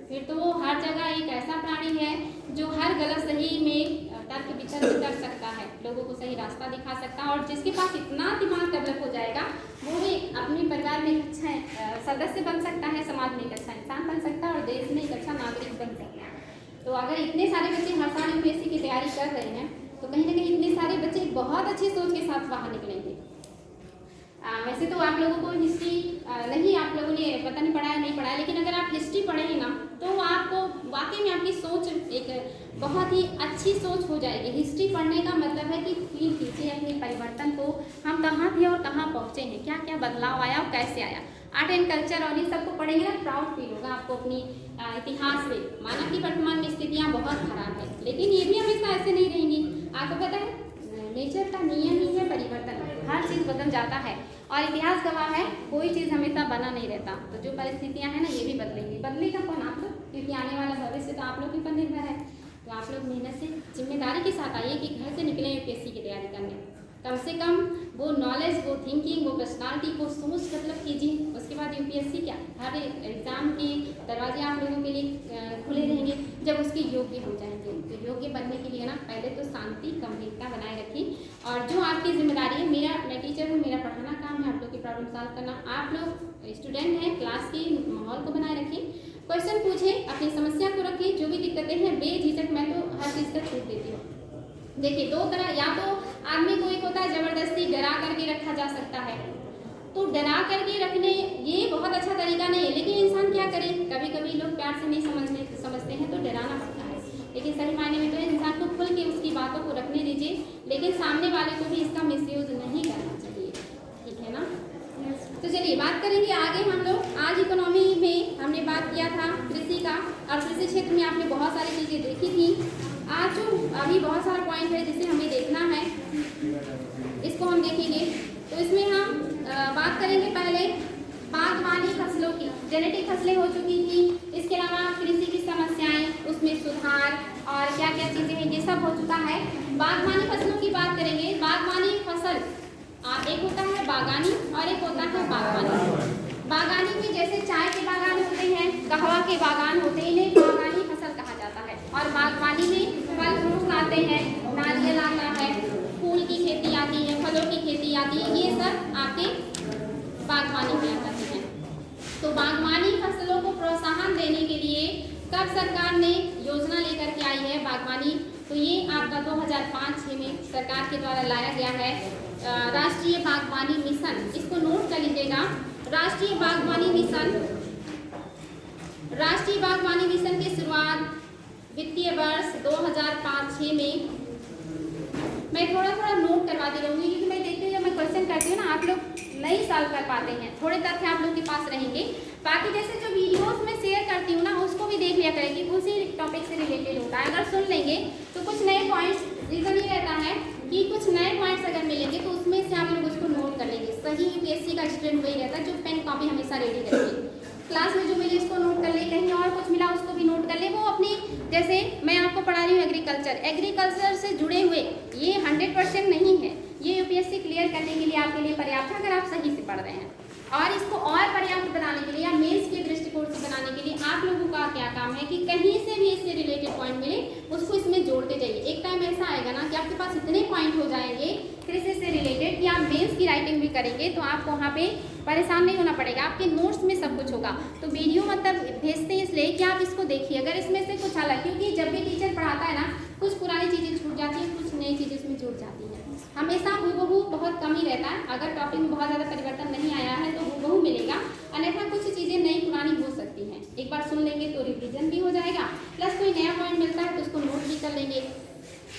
फिर तो वो हर जगह एक ऐसा प्राणी है जो हर गलत सही में तर्क वितर्क कर सकता है, लोगों को सही रास्ता दिखा सकता है, और जिसके पास इतना दिमाग डेवलप हो जाएगा वो भी अपने परिवार में एक अच्छा सदस्य बन सकता है, समाज में एक अच्छा इंसान बन सकता है, और देश में एक अच्छा नागरिक बन सकता है। तो अगर इतने सारे बच्चे हर साल यूपीएससी की तैयारी कर रहे हैं तो कहीं ना कहीं इतने सारे बच्चे बहुत अच्छी सोच के साथ बाहर निकलेंगे। वैसे तो आप लोगों को हिस्ट्री नहीं, आप लोगों ने पता नहीं पढ़ा है नहीं पढ़ा है, लेकिन अगर आप हिस्ट्री पढ़ेंगे ना तो आपको वाकई में आपकी सोच एक बहुत ही अच्छी सोच हो जाएगी। हिस्ट्री पढ़ने का मतलब है कि फील कीजिए अपने परिवर्तन को, हम कहाँ थे और कहाँ पहुँचे हैं, क्या क्या बदलाव आया और कैसे आया। आर्ट एंड कल्चर और ये सबको पढ़ेंगे ना, प्राउड फील होगा आपको अपनी इतिहास में। माना कि वर्तमान में स्थितियाँ बहुत खराब है, लेकिन ये भी हमेशा ऐसे नहीं रहेंगी। आपको पता है नेचर का नियम ही है परिवर्तन, हर चीज़ बदल जाता है, और इतिहास गवाह है कोई चीज़ हमेशा बना नहीं रहता। तो जो परिस्थितियाँ हैं ना ये भी बदलेंगी, बदलेगा कौन? आप लोग, क्योंकि आने वाला भविष्य तो आप लोग के ऊपर निर्भर है। तो आप लोग मेहनत से जिम्मेदारी के साथ आइए कि घर से निकलें यूपीएससी की तैयारी करने। कम से कम वो नॉलेज, वो थिंकिंग, वो पर्सनालिटी को सोच डेवलप कीजिए। उसके बाद यूपीएससी क्या, हर एग्ज़ाम के दरवाजे आप लोगों के लिए खुले रहेंगे जब उसके योग्य हो जाएंगे। तो योग्य बनने के लिए ना पहले तो शांति, गंभीरता बनाए रखें। और जो आपकी जिम्मेदारी है, मैं टीचर हूँ, मेरा पढ़ाना काम है, आप लोग की प्रॉब्लम सॉल्व करना। आप लोग स्टूडेंट हैं, क्लास के माहौल को बनाए रखें, क्वेश्चन पूछें, अपनी समस्या को रखें, जो भी दिक्कतें हैं बेझिझक, मैं तो हर चीज़ का छूट देती हूँ। देखिए, दो तरह, या तो आदमी को एक होता है जबरदस्ती डरा करके रखा जा सकता है, तो डरा करके रखने ये बहुत अच्छा तरीका नहीं है। लेकिन इंसान क्या करे, कभी कभी लोग प्यार से नहीं समझते हैं तो डराना पड़ता है। लेकिन सही मायने में तो इंसान को खुल के उसकी बातों को रखने दीजिए, लेकिन सामने वाले को भी इसका मिसयूज नहीं करना चाहिए, ठीक है ना। तो चलिए बात करेंगे आगे हम लोग। आज इकोनॉमी में हमने बात किया था कृषि का, और कृषि क्षेत्र में आपने बहुत सारी चीज़ें देखी थी। आज जो अभी बहुत सारा पॉइंट है जिसे हमें देखना है, इसको हम देखेंगे। तो इसमें हम बात करेंगे पहले बागवानी फसलों की। जेनेटिक फसलें हो चुकी थी, इसके अलावा कृषि की समस्याएं, उसमें सुधार और क्या क्या चीज़ें हैं, ये सब हो चुका है। बागवानी फसलों की बात करेंगे। बागवानी फसल एक होता है बागानी और एक होता है बागवानी। बागानी में जैसे चाय के बागान होते हैं, कहवा के बागान होते हैं, इन्हें बागानी फसल कहा जाता है। और बागवानी में फल फ्रूट आते हैं, नारियल आता है, फूल की खेती आती है, फलों की खेती आती है, ये सब आपके बागवानी में आ जाते हैं। तो बागवानी फसलों को प्रोत्साहन देने के लिए कब सरकार ने योजना लेकर के आई है बागवानी, तो ये आपका 2005-06 में सरकार के द्वारा लाया गया है राष्ट्रीय बागवानी मिशन। इसको नोट कर लीजिएगा, राष्ट्रीय बागवानी मिशन। राष्ट्रीय बागवानी मिशन की शुरुआत वित्तीय वर्ष 2005-06 में, मैं थोड़ा नोट करवाती रहूँगी क्योंकि मैं देखती हूँ जब मैं क्वेश्चन करती हूँ ना आप लोग नहीं सॉल्व कर पाते हैं, थोड़े तथ्य आप लोग के पास रहेंगे। बाकी जैसे जो वीडियोस में शेयर करती हूँ ना उसको भी देख लिया करेंगे, उसी टॉपिक से रिलेटेड होता है। अगर सुन लेंगे तो कुछ नए पॉइंट्स, रीज़न ये रहता है कि कुछ नए पॉइंट्स अगर मिलेंगे तो उसमें से आप लोग उसको नोट कर लेंगे। सही यूपीएससी का स्टूडेंट वही रहता है जो पेन कॉपी हमेशा रेडी रखिए, क्लास में जो मिले उसको नोट कर ले, कहीं और कुछ मिला उसको भी नोट कर ले। वो अपनी, जैसे मैं आपको पढ़ा रही हूँ एग्रीकल्चर से जुड़े हुए, ये 100% नहीं है, ये यूपीएससी क्लियर करने के लिए आपके लिए पर्याप्त है अगर आप सही से पढ़ रहे हैं। और इसको और पर्याप्त बनाने के लिए या मेंस के दृष्टिकोण से बनाने के लिए आप लोगों का क्या काम है कि कहीं से भी इससे रिलेटेड पॉइंट मिले उसको इसमें जोड़ते जाइए। एक टाइम ऐसा आएगा ना कि आपके पास इतने पॉइंट हो जाएंगे कृषि से रिलेटेड कि आप मेंस की राइटिंग भी करेंगे तो आपको वहाँ पे परेशान नहीं होना पड़ेगा, आपके नोट्स में सब कुछ होगा। तो वीडियो मतलब भेजते हैं इसलिए कि आप इसको देखिए, अगर इसमें से कुछ अलग, क्योंकि जब भी टीचर पढ़ाता है ना कुछ पुरानी चीज़ें छूट जाती हैं, कुछ नई चीज़ें उसमें जुड़ जाती हैं। हमेशा हूबहू बहुत कम ही रहता है, अगर टॉपिक में बहुत ज़्यादा परिवर्तन नहीं आया है तो हूबहू मिलेगा, अन्यथा कुछ चीज़ें नई पुरानी हो सकती हैं। एक बार सुन लेंगे तो रिवीजन भी हो जाएगा, प्लस कोई नया पॉइंट मिलता है तो उसको नोट भी कर लेंगे।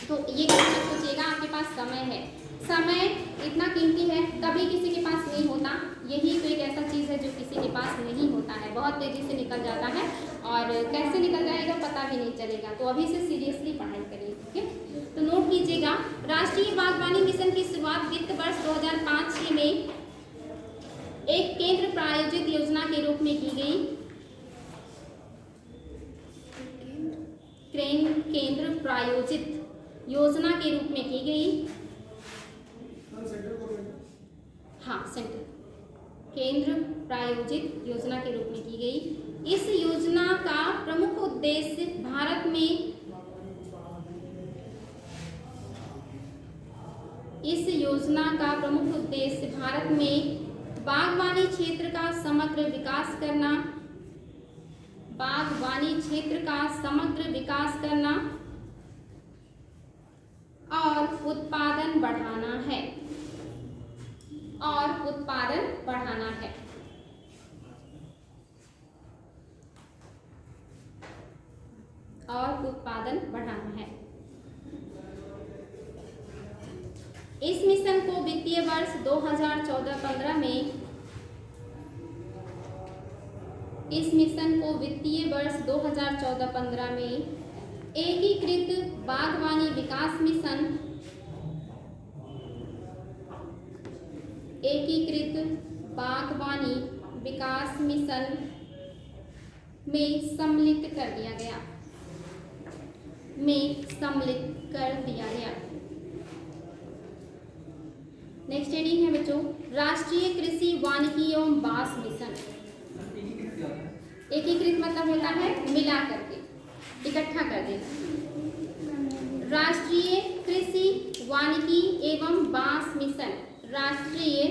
तो ये करना सोचिएगा, आपके पास समय है, समय इतना कीमती है, कभी किसी के पास नहीं होता। यही तो एक ऐसा चीज़ है जो किसी के पास नहीं होता है, बहुत तेज़ी से निकल जाता है और कैसे निकल जाएगा पता भी नहीं चलेगा। तो अभी से सीरियसली पढ़ाई करिए, ठीक है। तो नोट कीजिएगा, राष्ट्रीय बागवानी मिशन की शुरुआत वित्त वर्ष 2005-06 में एक केंद्र प्रायोजित योजना के रूप में की गई। केंद्र प्रायोजित योजना के रूप में की गई, हाँ सेंट्रल केंद्र प्रायोजित योजना के रूप में की गई। इस योजना का प्रमुख उद्देश्य भारत में बागवानी क्षेत्र का समग्र विकास करना, बागवानी क्षेत्र का समग्र विकास करना और उत्पादन बढ़ाना है, और उत्पादन बढ़ाना है। और उत्पादन बढ़ाना है। इस मिशन को वित्तीय वर्ष 2014-15 में, इस मिशन को वित्तीय वर्ष 2014-15 में एकीकृत बागवानी विकास मिशन, एकीकृत बागवानी विकास मिशन में सम्मिलित कर दिया गया, में सम्मिलित कर दिया गया। नेक्स्ट हेडिंग है बच्चों राष्ट्रीय कृषि वानिकी एवं बांस मिशन। एकीकृत मतलब होता है मिला करके, इकट्ठा कर देना। राष्ट्रीय कृषि वानिकी एवं बांस मिशन, राष्ट्रीय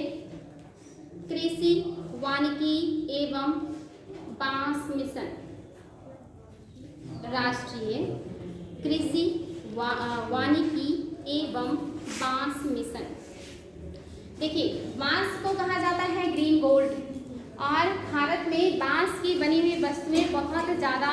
कृषि वानिकी एवं बांस मिशन, राष्ट्रीय कृषि वानिकी एवं बांस मिशन। देखिए बांस को कहा जाता है ग्रीन गोल्ड, और भारत में बांस की बनी हुई वस्तुएं बहुत ज़्यादा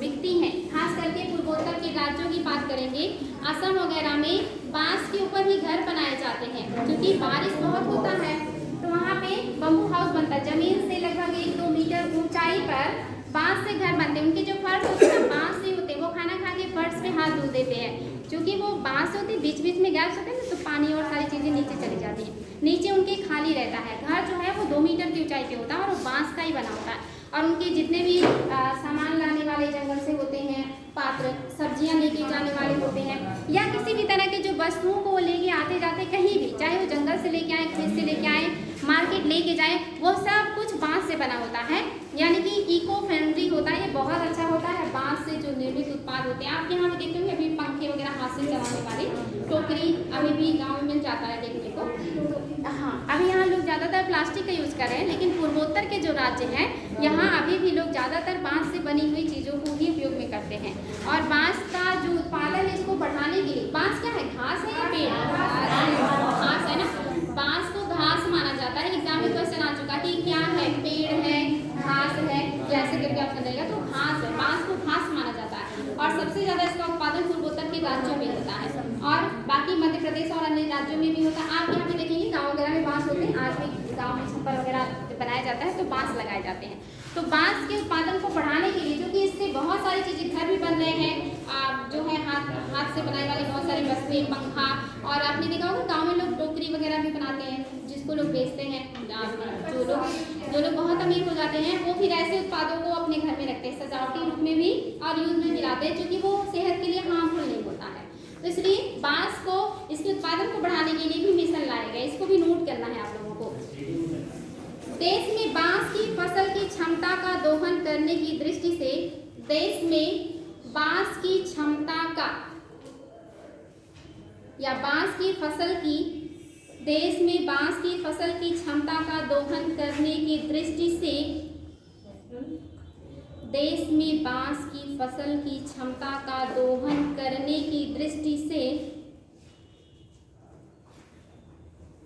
बिकती हैं। खास करके पूर्वोत्तर के राज्यों की बात करेंगे, असम वगैरह में बांस के ऊपर ही घर बनाए जाते हैं, क्योंकि बारिश बहुत होता है तो वहाँ पे बम्बू हाउस बनता है। जमीन से लगभग 1-2 मीटर ऊंचाई पर बांस से घर बनते हैं। उनके जो फर्श होते हैं बांस से होते हैं, वो खाना खा के फर्श पे हाथ धुल देते हैं, क्योंकि वो बांस होते हैं, बीच बीच में गैप्स होते हैं तो पानी और सारी चीज़ें नीचे चली जाती हैं। नीचे उनके खाली रहता है, घर जो है वो 2 मीटर की ऊंचाई पे होता है और वो बांस का ही बना होता है। और उनके जितने भी सामान लाने वाले जंगल से होते हैं, पात्र सब्जियां लेके जाने वाले होते हैं, या किसी भी तरह के जो वस्तुओं को वो लेके आते जाते कहीं भी, चाहे वो जंगल से लेके आए, खेत से लेके आए, मार्केट लेके जाए, वो सब कुछ बांस से बना होता है, यानी कि इको फ्रेंडली होता है। ये बहुत अच्छा होता है बांस से जो निर्मित उत्पाद होते हैं। आप यहाँ पे देखते होंगे अभी पंखे वगैरह हाथ से चलाने वाली टोकरी अभी भी गाँव में मिल जाता है देखने को। हाँ, अभी यहाँ लोग ज़्यादातर प्लास्टिक का यूज़ कर रहे हैं, लेकिन पूर्वोत्तर के जो राज्य हैं यहाँ अभी भी लोग ज़्यादातर बांस से बनी हुई चीज़ों को ही उपयोग में करते हैं। और बांस का जो उत्पादन है इसको बढ़ाने के लिए, बांस क्या है, घास है या पेड़? घास है ना, बांस को घास माना जाता है। एग्जाम में क्वेश्चन आ चुका कि क्या है, पेड़ है, घास है, कैसे करके ऑप्शन रहेगा, तो घास है, बांस को घास माना जाता है। और सबसे ज़्यादा इसका उत्पादन पूर्वोत्तर के राज्यों में होता है, और बाकी मध्य प्रदेश और अन्य राज्यों में भी होता है। आप यहाँ पे देखेंगे गाँव वगैरह में बांस होते हैं, आज भी गाँव में छप्पर वगैरह बनाया जाता है तो बांस लगाए जाते हैं। तो बांस के उत्पादन को बढ़ाने के लिए, क्योंकि इससे बहुत सारी चीज़ें, घर भी बन रहे हैं, जो है हाथ से बनाने वाली बहुत सारी वस्तुएं, पंखा, और आपने देखा होगा गाँव में लोग टोकरी वगैरह भी बनाते हैं जिसको लोग बेचते हैं। जो लोग बहुत अमीर हो जाते हैं वो फिर ऐसे उत्पादों को अपने घर में रखते हैं, सजावटी रूप में भी और यूज में भी लाते हैं, क्योंकि वो सेहत के लिए हार्मफुल नहीं होता है। तो इसलिए बांस को, इसके उत्पादन को बढ़ाने के लिए भी मिशन लाया गया, इसको भी नोट करना है आप लोगों को। देश में बांस की फसल की क्षमता का दोहन करने की दृष्टि से, देश में बांस की क्षमता का, या बांस की फसल की, देश में बांस की फसल की क्षमता का दोहन करने की दृष्टि से, देश में बांस की फसल की क्षमता का दोहन करने की दृष्टि से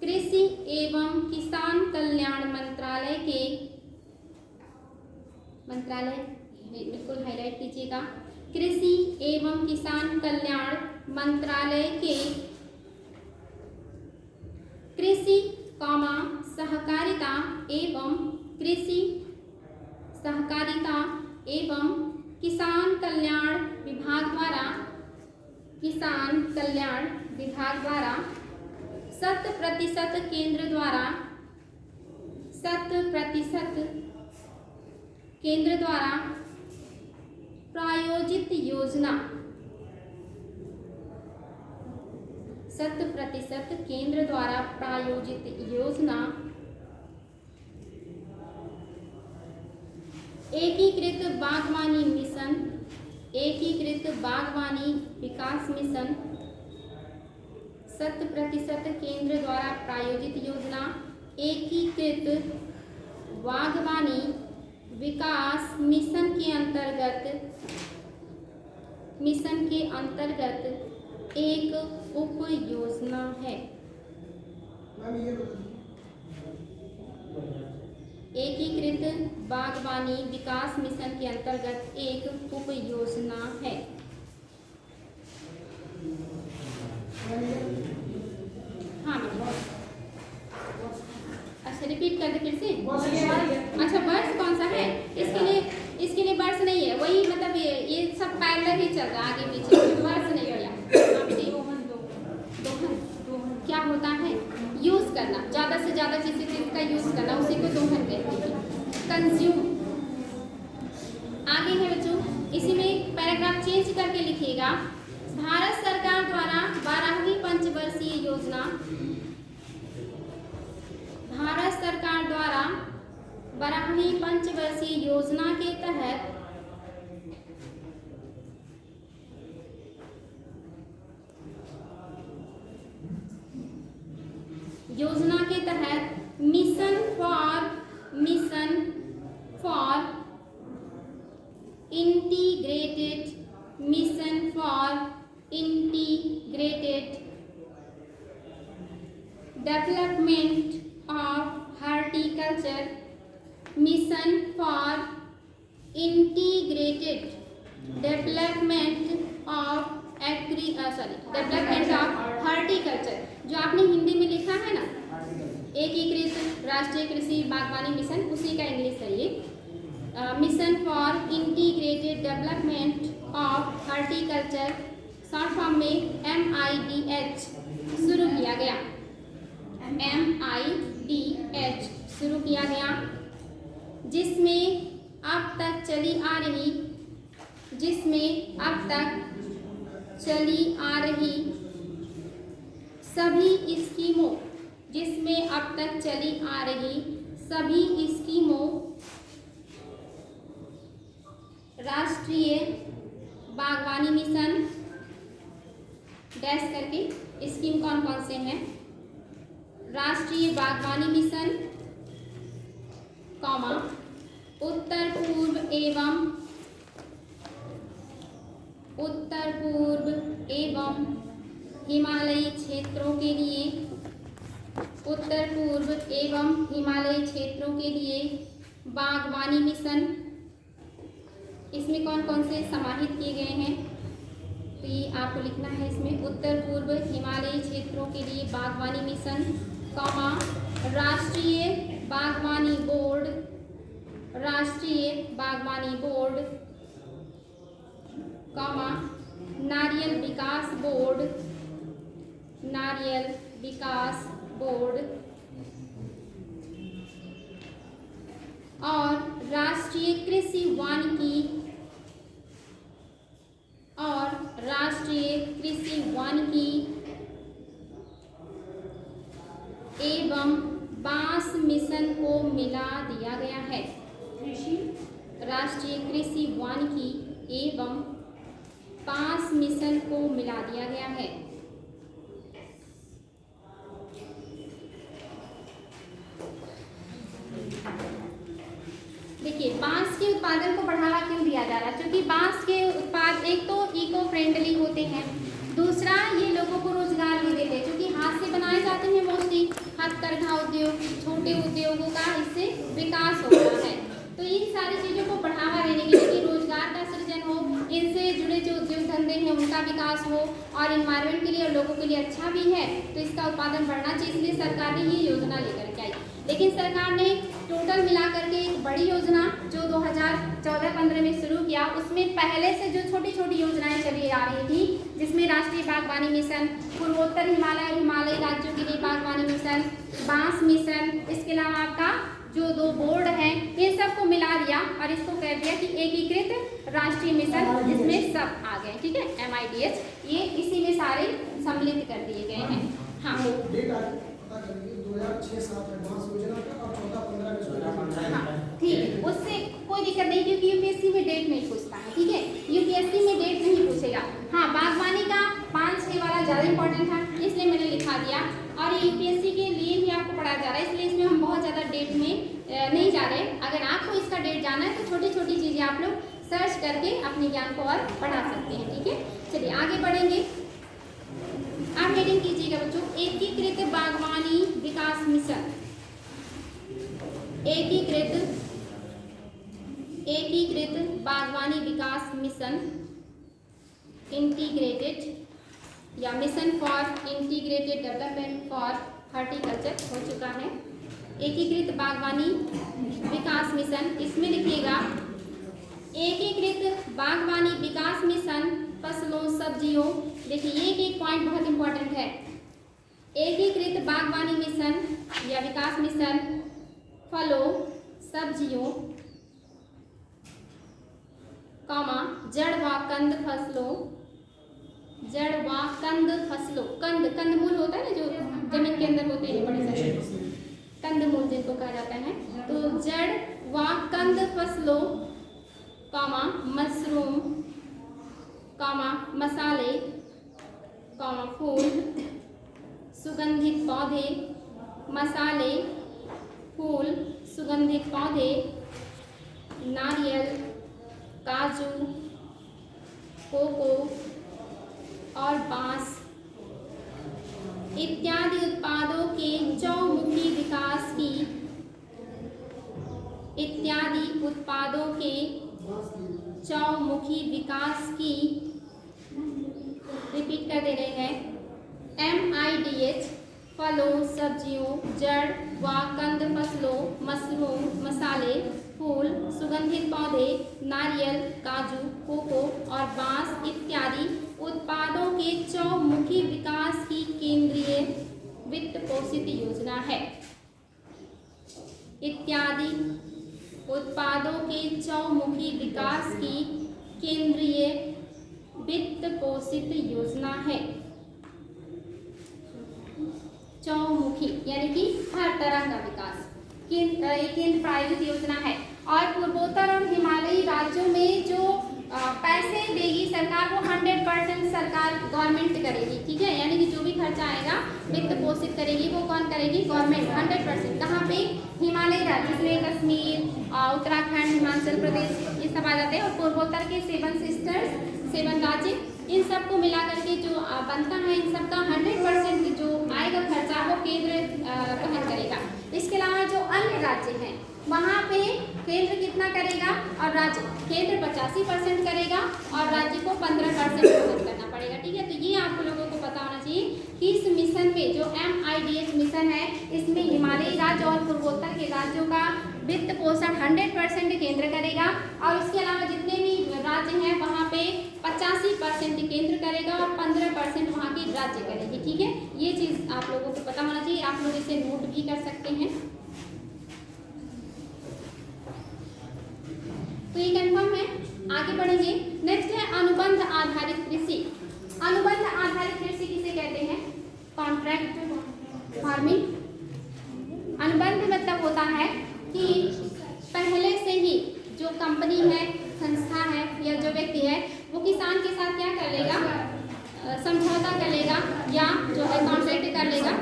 कृषि एवं किसान कल्याण मंत्रालय के, मंत्रालय बिल्कुल हाईलाइट कीजिएगा, कृषि एवं किसान कल्याण मंत्रालय के कृषि सहकारिता एवं कृषि सहकारिता एवं किसान कल्याण विभाग द्वारा, किसान कल्याण विभाग द्वारा 100% केंद्र द्वारा, 100% केंद्र द्वारा प्रायोजित योजना, 100% केंद्र द्वारा प्रायोजित योजना एकीकृत बागवानी मिशन, एकीकृत बागवानी विकास मिशन, 100% केंद्र द्वारा प्रायोजित योजना एकीकृत बागवानी विकास मिशन के अंतर्गत एक उप योजना है। एकीकृत बागवानी विकास मिशन के अंतर्गत एक उप योजना है। हाँ अच्छा, रिपीट कर दे फिर से। अच्छा, वर्ष कौन सा है? इसके लिए वर्ष नहीं है, वही मतलब ये सब पैरेलल ही चल रहा है, आगे पीछे वर्ष नहीं भैया। दोहन क्या होता है? यूज करना, ज़्यादा से ज़्यादा किसी चीज़ का यूज करना, उसी को दोहन कहते हैं। कंज्यूम। आगे है बच्चों, इसी में पैराग्राफ चेंज करके लिखिएगा। भारत सरकार द्वारा 12वीं पंचवर्षीय योजना, 14वीं पंचवर्षीय योजना के तहत mission for integrated development of horticulture, mission for integrated development of horticulture, जो आपने हिंदी में लिखा है ना, एकीकृत राष्ट्रीय कृषि बागवानी मिशन, उसी का इंग्लिश है ये। Mission for integrated development of horticulture, short form में MIDH शुरू किया गया। MIDH शुरू किया गया, जिसमें अब तक चली आ रही सभी स्कीमों राष्ट्रीय बागवानी मिशन डैश करके स्कीम कौन कौन से हैं, राष्ट्रीय बागवानी मिशन, कॉमा, उत्तर पूर्व एवं हिमालयी क्षेत्रों के लिए बागवानी मिशन। इसमें कौन कौन से समाहित किए गए हैं, तो ये आपको लिखना है इसमें, उत्तर पूर्व हिमालयी क्षेत्रों के लिए बागवानी मिशन, कॉमा, राष्ट्रीय बागवानी बोर्ड, कॉमा, नारियल विकास बोर्ड और राष्ट्रीय कृषि वानिकी एवं बांस मिशन को मिला दिया गया है। राष्ट्रीय कृषि वानिकी एवं बांस मिशन को मिला दिया गया है। देखिए, बांस के उत्पादन को बढ़ावा क्यों दिया जा रहा है, क्योंकि बांस के उत्पाद एक तो इको फ्रेंडली होते हैं, दूसरा ये लोगों को रोजगार भी देते हैं, क्योंकि हाथ से बनाए जाते हैं मोस्टली, हथकरघा उद्योग, छोटे उद्योगों का इससे विकास हो रहा है। तो इन सारी चीज़ों को बढ़ावा देने के लिए कि रोजगार का सृजन हो, इनसे जुड़े जो उद्योग धंधे हैं उनका विकास हो और इन्वायरमेंट के लिए और लोगों के लिए अच्छा भी है, तो इसका उत्पादन बढ़ना चाहिए, इसलिए सरकार ने ये योजना लेकर के आई। लेकिन सरकार ने टोटल मिलाकर के एक बड़ी योजना जो 2014-15 में शुरू किया, उसमें पहले से जो छोटी छोटी योजनाएं चली आ रही थी, जिसमें राष्ट्रीय बागवानी मिशन, पूर्वोत्तर हिमालय राज्यों के लिए बागवानी मिशन, बांस मिशन, इसके अलावा आपका जो 2 बोर्ड हैं, इन सबको मिला दिया और इसको कह दिया कि एकीकृत राष्ट्रीय मिशन, जिसमें सब आ गए। ठीक है, MIDH ये इसी में सारे सम्मिलित कर दिए गए हैं। हाँ, 2006-07 में बांस योजना का और 14-15 में। हाँ, ठीक है, उससे कोई दिक्कत नहीं, क्योंकि यूपीएससी में डेट नहीं पूछता है। ठीक है, यूपीएससी में डेट नहीं पूछेगा। हाँ, बागवानी का 5-6 वाला ज़्यादा इंपॉर्टेंट था, इसलिए मैंने लिखा दिया, और ये यूपीएससी के लिए भी आपको पढ़ाया जा रहा है, इसलिए इसमें हम बहुत ज़्यादा डेट में नहीं जा रहे। अगर आपको इसका डेट जाना है तो छोटी छोटी चीज़ें आप लोग सर्च करके अपने ज्ञान को और बढ़ा सकते हैं। ठीक है, चलिए आगे बढ़ेंगे। आप हेडिंग कीजिएगा बच्चों, एकीकृत बागवानी विकास मिशन, एकीकृत बागवानी विकास मिशन, इंटीग्रेटेड या mission for integrated development for horticulture हो चुका है। एकीकृत बागवानी विकास मिशन, इसमें लिखिएगा एकीकृत बागवानी विकास मिशन फसलों सब्जियों। देखिए, ये एक पॉइंट बहुत इंपॉर्टेंट है। एकीकृत बागवानी मिशन या विकास मिशन फलों सब्जियों, कॉमा, जड़ व कंद फसलों, कंदमूल होता है ना जो जमीन के अंदर होते हैं बड़े सारे कंदमूल जिनको कहा जाता है, तो जड़ व फसलों, मशरूम, मसाले, फूल, सुगंधित पौधे, मसाले, फूल, सुगंधित पौधे, नारियल, काजू, कोको और बांस इत्यादि उत्पादों के चौमुखी विकास की रिपीट कर दे रहे हैं MIDH फलों, सब्जियों, जड़ व कंद फसलों, मशरूम, मसाले, फूल, सुगंधित पौधे, नारियल, काजू, कोको और बांस इत्यादि उत्पादों के चौमुखी विकास की केंद्रीय वित्त पोषित योजना है। इत्यादि उत्पादों के चौमुखी विकास की केंद्रीय वित्त पोषित योजना है। चौमुखी यानी कि हर तरह का विकास केंद्र प्रायोजित योजना है और पूर्वोत्तर और हिमालयी राज्यों में जो पैसे देगी सरकार वो 100% सरकार गवर्नमेंट करेगी, ठीक है। यानी कि जो भी खर्चा आएगा वित्त पोषित करेगी वो कौन करेगी? गवर्नमेंट 100%। कहाँ पे? हिमालयी राज्य जिसमें कश्मीर, उत्तराखंड, हिमाचल प्रदेश ये सब आ जाते हैं और पूर्वोत्तर के 7 राज्य इन सबको मिला करके जो बनता है इन सबका 100% जो आएगा खर्चा वो केंद्र वहन करेगा। इसके अलावा जो अन्य राज्य हैं वहाँ पे केंद्र कितना करेगा और राज्य केंद्र 85% करेगा और राज्य को 15% वहन करना पड़ेगा, ठीक है। तो ये आप लोगों को पता होना चाहिए कि इस मिशन में जो MIDH मिशन है इसमें हिमालयी राज्य और पूर्वोत्तर के राज्यों का वित्त पोषण 100% केंद्र करेगा और उसके अलावा जितने भी राज्य हैं वहाँ पे 85% केंद्र करेगा और 15% वहाँ की राज्य करेगी, ठीक है। ये चीज़ आप लोगों को पता होना चाहिए, आप लोग इसे नोट भी कर सकते हैं। तो ये कंफर्म है। आगे बढ़ेंगे। नेक्स्ट है अनुबंध आधारित कृषि। अनुबंध आधारित कृषि किसे कहते हैं? Contract farming. अनुबंध मतलब होता है कि पहले से ही जो कंपनी है, संस्था है या जो व्यक्ति है वो किसान के साथ क्या कर लेगा? समझौता कर लेगा या जो है कॉन्ट्रैक्ट कर लेगा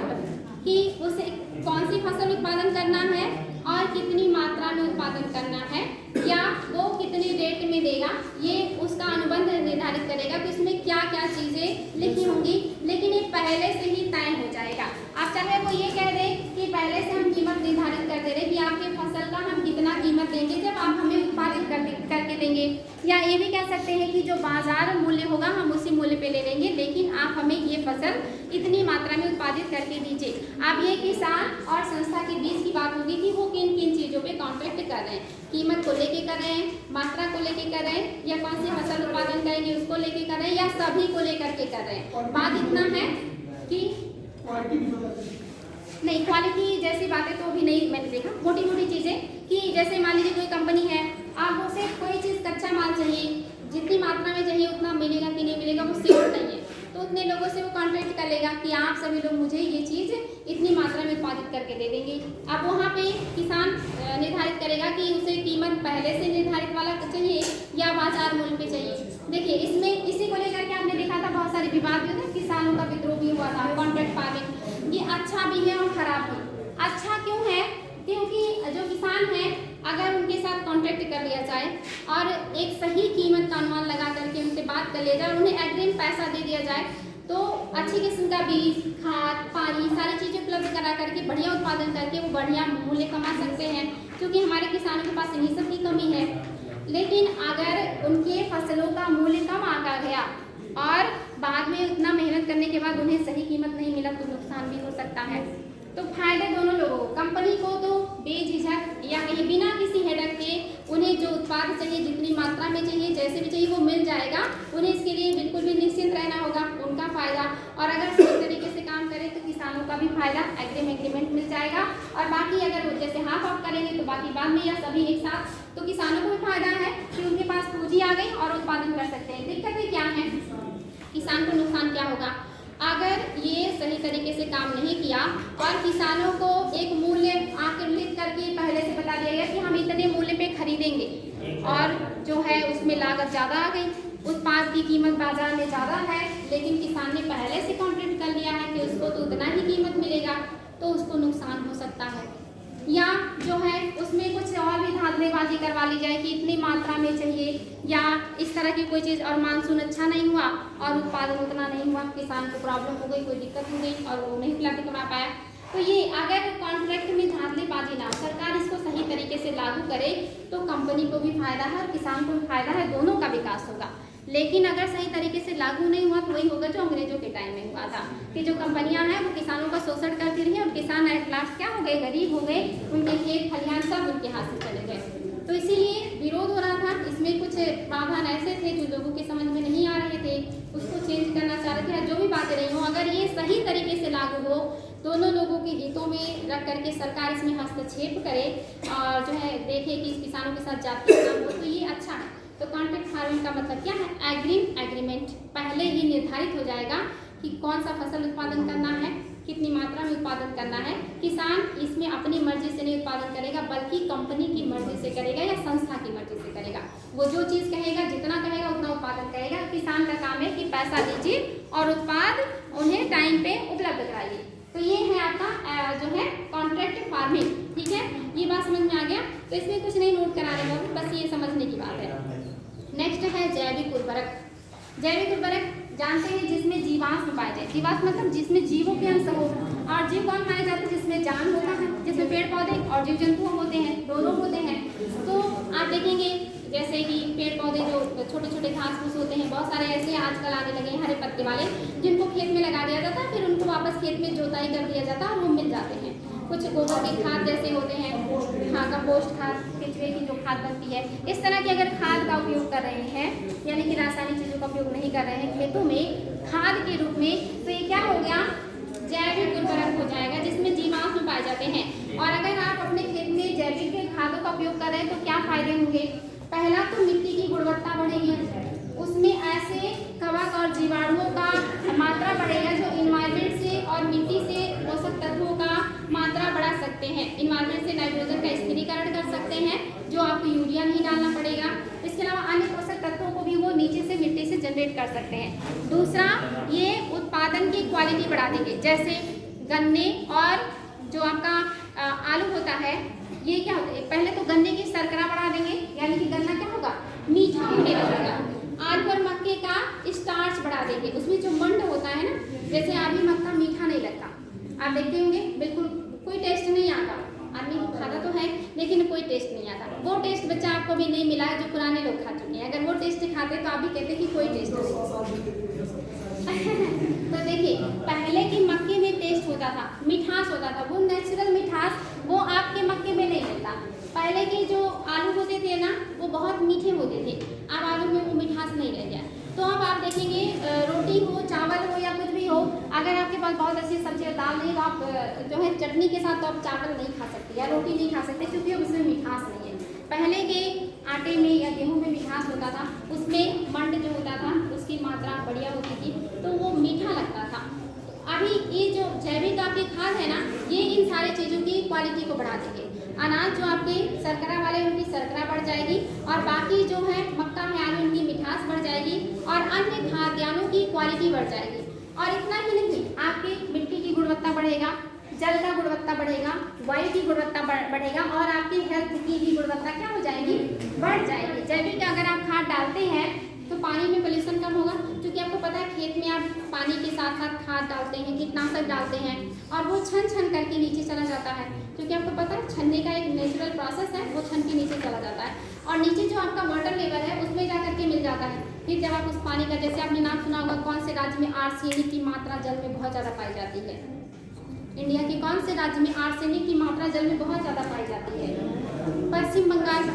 कि उसे कौन सी फसल उत्पादन करना है और कितनी मात्रा में उत्पादन करना है या वो कितने रेट में देगा, ये उसका अनुबंध निर्धारित करेगा कि उसमें क्या क्या चीज़ें लिखी होंगी, लेकिन ये पहले से ही तय हो जाएगा। आप चाहे वो ये कह दें कि पहले से हम कीमत निर्धारित कर दे रहे कि आपके फसल का हम कितना कीमत देंगे जब आप हमें उत्पादित करके देंगे, या ये भी कह सकते हैं कि जो बाजार मूल्य होगा हम उसी मूल्य पे ले लेंगे लेकिन आप हमें ये फसल इतनी मात्रा में उत्पादित करके दीजिए। अब ये किसान और संस्था के बीच की बात होगी कि वो किन किन चीज़ों पे कॉन्ट्रैक्ट कर रहे हैं, कीमत को लेके कर रहे हैं, मात्रा को लेके कर रहे हैं, या कौन सी फसल उत्पादन करेंगे उसको लेके कर रहे हैं, या सभी को लेकर के कर रहे हैं। बात इतना है कि नहीं, क्वालिटी जैसी बातें तो अभी नहीं मैंने देखा। मोटी मोटी चीज़ें कि जैसे मान लीजिए कोई कंपनी है, आपको सिर्फ कोई चीज़ कच्चा माल चाहिए, जितनी मात्रा में चाहिए उतना मिलेगा कि नहीं मिलेगा वो श्योर नहीं है, तो उतने लोगों से वो कॉन्ट्रैक्ट कर लेगा कि आप सभी लोग मुझे ये चीज़ इतनी मात्रा में उत्पादित करके दे देंगे। अब वहाँ पे किसान निर्धारित करेगा कि उसे कीमत पहले से निर्धारित वाला चाहिए या बाजार मूल्य पे चाहिए। देखिए इसमें इसी को लेकर के आपने देखा था बहुत सारे विवाद हुए थे, किसानों का विद्रोह भी हुआ था। कॉन्ट्रैक्ट फार्मिंग ये अच्छा भी है और खराब भी। अच्छा क्यों है? क्योंकि जो किसान हैं अगर उनके साथ कॉन्ट्रैक्ट कर लिया जाए और एक सही कीमत का अनुमान लगा करके उनसे बात कर लिया जाए और उन्हें एग्रीम पैसा दे दिया जाए तो अच्छी किस्म का बीज, खाद, पानी सारी चीज़ें उपलब्ध करा करके बढ़िया उत्पादन करके वो बढ़िया मूल्य कमा सकते हैं, क्योंकि हमारे किसानों के पास इन्हीं सब की कमी है। लेकिन अगर उनके फसलों का मूल्य कम आ गया और बाद में उतना मेहनत करने के बाद उन्हें सही कीमत नहीं मिला तो नुकसान भी हो सकता है। तो फायदे दोनों लोगों को, कंपनी को तो बेझिझक या कहीं बिना किसी हेडक के उन्हें जो उत्पाद चाहिए जितनी मात्रा में चाहिए जैसे भी चाहिए वो मिल जाएगा, उन्हें इसके लिए बिल्कुल भी निश्चिंत रहना होगा, उनका फायदा। और अगर सही तरीके से काम करें तो किसानों का भी फायदा, एग्रीमेंट मिल जाएगा। और बाकी अगर वो जैसे हाफ ऑफ करेंगे तो बाकी बाद में या सभी एक साथ, तो किसानों को भी फायदा है कि उनके पास पूंजी आ गई और उत्पादन कर सकते हैं। दिक्कतें क्या है? किसान को नुकसान क्या होगा? अगर ये सही तरीके से काम नहीं किया और किसानों को एक मूल्य आकलित कर करके पहले से बता दिया गया कि हम इतने मूल्य पे खरीदेंगे, और जो है उसमें लागत ज़्यादा आ गई, उत्पाद की कीमत बाजार में ज़्यादा है, लेकिन किसान ने पहले से कॉन्ट्रैक्ट कर लिया है कि उसको तो उतना ही कीमत मिलेगा, तो उसको नुकसान हो सकता है। या जो है उसमें कुछ और भी धांधलेबाजी करवा ली जाए कि इतनी मात्रा में चाहिए, या इस तरह की कोई चीज़, और मानसून अच्छा नहीं हुआ और उत्पादन उतना नहीं हुआ, किसान को प्रॉब्लम हो गई, कोई दिक्कत हो गई और वो नहीं प्लाट कमा पाया। तो ये अगर कॉन्ट्रैक्ट में धांधलेबाजी ना, सरकार इसको सही तरीके से लागू करे तो कंपनी को भी फायदा है और किसान को भी फायदा है, दोनों का विकास होगा। लेकिन अगर सही तरीके से लागू नहीं हुआ तो वही होगा जो अंग्रेजों के टाइम में हुआ था कि जो कंपनियां हैं वो किसानों का शोषण करती रही और किसान एट लास्ट क्या हो गए, गरीब हो गए, उनके खेत खलिहान सब उनके हाथ से चले गए। तो इसीलिए विरोध हो रहा था, इसमें कुछ प्रावधान ऐसे थे जो लोगों के समझ में नहीं आ रहे थे, उसको चेंज करना चाह रहे थे। जो भी बातें रही हों, अगर ये सही तरीके से लागू हो, दोनों लोगों के हितों में रख करके सरकार इसमें हस्तक्षेप करे और जो है देखे कि किसानों के साथ जाति काम हो, तो ये अच्छा है। तो कॉन्ट्रैक्ट फार्मिंग का मतलब क्या है, एग्रीमेंट पहले ही निर्धारित हो जाएगा कि कौन सा फसल उत्पादन करना है, कितनी मात्रा में उत्पादन करना है। किसान इसमें अपनी मर्जी से नहीं उत्पादन करेगा, बल्कि कंपनी की मर्जी से करेगा या संस्था की मर्जी से करेगा। वो जो चीज़ कहेगा, जितना कहेगा उतना उत्पादन करेगा। किसान का काम है कि पैसा दीजिए और उत्पाद उन्हें टाइम पे उपलब्ध कराइए। तो ये है आपका जो है कॉन्ट्रैक्ट फार्मिंग, ठीक है। ये बात समझ में आ गया, तो इसमें कुछ नहीं नोट कराने का, बस ये समझने की बात है। नेक्स्ट है जैविक उर्वरक। जैविक उर्वरक जानते हैं जिसमें जीवाश्म पाए जाए, जीवाश्म मतलब जिसमें जीवों के अंश हो, और जीव कौन पाए जाते हैं, जिसमें जान होता है, जिसमें पेड़ पौधे और जीव जंतु होते हैं, दोनों होते हैं। तो आप देखेंगे जैसे कि पेड़ पौधे जो छोटे छोटे घास फूस होते हैं, बहुत सारे ऐसे आजकल आने लगे हैं हरे पत्ते वाले, जिनको खेत में लगा दिया जाता है, फिर उनको वापस खेत में जोताई कर दिया जाता है और वो मिल जाते हैं। कुछ गोबर की खाद जैसे होते हैं, हाँ कंपोस्ट खाद, केचुए की जो खाद बनती है, इस तरह की अगर खाद का उपयोग कर रहे हैं, यानी कि रासायनिक चीज़ों का उपयोग नहीं कर रहे हैं खेतों में खाद के रूप में, तो ये क्या हो गया, जैविक उर्वरक हो जाएगा, जिसमें जीवाश्म पाए जाते हैं। और अगर आप अपने खेत में जैविक खादों का उपयोग कर रहे हैं तो क्या फायदे होंगे, पहला तो मिट्टी की गुणवत्ता बढ़ेगी, उसमें ऐसे कवक और जीवाणुओं का मात्रा बढ़ेगा जो इन्वायरमेंट से और मिट्टी से पोषक तत्वों का मात्रा बढ़ा सकते हैं। इन्वायरमेंट से नाइट्रोजन का स्थिरीकरण कर सकते हैं, जो आपको यूरिया नहीं डालना पड़ेगा। इसके अलावा अन्य पोषक तत्वों को भी वो नीचे से मिट्टी से जनरेट कर सकते हैं। दूसरा, ये उत्पादन की क्वालिटी बढ़ा देंगे, जैसे गन्ने और जो आपका आलू होता है, ये क्या होता है, पहले तो गन्ने की शर्करा बढ़ा देंगे, यानी कि गन्ना क्या होगा, मीठा होने लगेगा। आलू और मक्के का स्टार्च बढ़ा देंगे, उसमें जो मंड होता है ना, जैसे अभी मक्का मीठा नहीं लगता, आप देखते होंगे बिल्कुल कोई टेस्ट नहीं आता, आदमी खाता तो है लेकिन कोई टेस्ट नहीं आता। वो टेस्ट बच्चा आपको भी नहीं मिला है जो पुराने लोग खा चुके हैं, अगर वो टेस्ट खाते तो आप भी कहते कि कोई टेस्ट नहीं। तो देखिए पहले की मक्के में टेस्ट होता था, मिठास होता था, वो नेचुरल मिठास वो आपके मक्के में नहीं मिलता। पहले के जो आलू होते थे ना वो बहुत मीठे होते थे, अब आलू में वो मिठास नहीं रह गया। तो अब आप देखेंगे रोटी हो, चावल हो या कुछ भी हो, अगर आपके पास बहुत अच्छी सब्जी और दाल नहीं तो आप जो है चटनी के साथ तो आप चावल नहीं खा सकते या रोटी नहीं खा सकते, क्योंकि उसमें मिठास नहीं है। पहले के आटे में या गेहूं में मिठास होता था, उसमें मंड जो होता था उसकी मात्रा बढ़िया होती थी, तो वो मीठा लगता था। अभी ये जो जैविक आपकी खाद है ना, ये इन सारी चीज़ों की क्वालिटी को बढ़ा देंगे। अनाज जो आपके शर्करा वाले उनकी शर्करा बढ़ जाएगी, और बाकी जो है मक्का है आलू उनकी मिठास बढ़ जाएगी, और अन्य खाद्यान्नों की क्वालिटी बढ़ जाएगी। और इतना ही नहीं, आपकी मिट्टी की गुणवत्ता बढ़ेगा, जल का गुणवत्ता बढ़ेगा, वायु की गुणवत्ता बढ़ेगा, और आपकी हेल्थ की भी गुणवत्ता क्या हो जाएगी, बढ़ जाएगी। जैविक अगर आप खाद डालते हैं तो पानी में पोल्यूशन कम होगा, क्योंकि आपको पता है खेत में आप पानी के साथ साथ खाद डालते हैं, कीटनाशक डालते हैं, और वो छन छन करके नीचे चला जाता है, क्योंकि आपको पता है छनने का एक नेचुरल प्रोसेस है, वो छन के नीचे चला जाता है, और नीचे जो आपका वाटर लेवल है उसमें जा करके मिल जाता है। फिर जब आप उस पानी का, जैसे आपने नाम सुना होगा, कौन से राज्य में आर्सेनिक की मात्रा जल में बहुत ज़्यादा पाई जाती है, इंडिया के कौन से राज्य में आर्सेनिक की मात्रा जल में बहुत ज़्यादा पाई जाती है, पश्चिम बंगाल।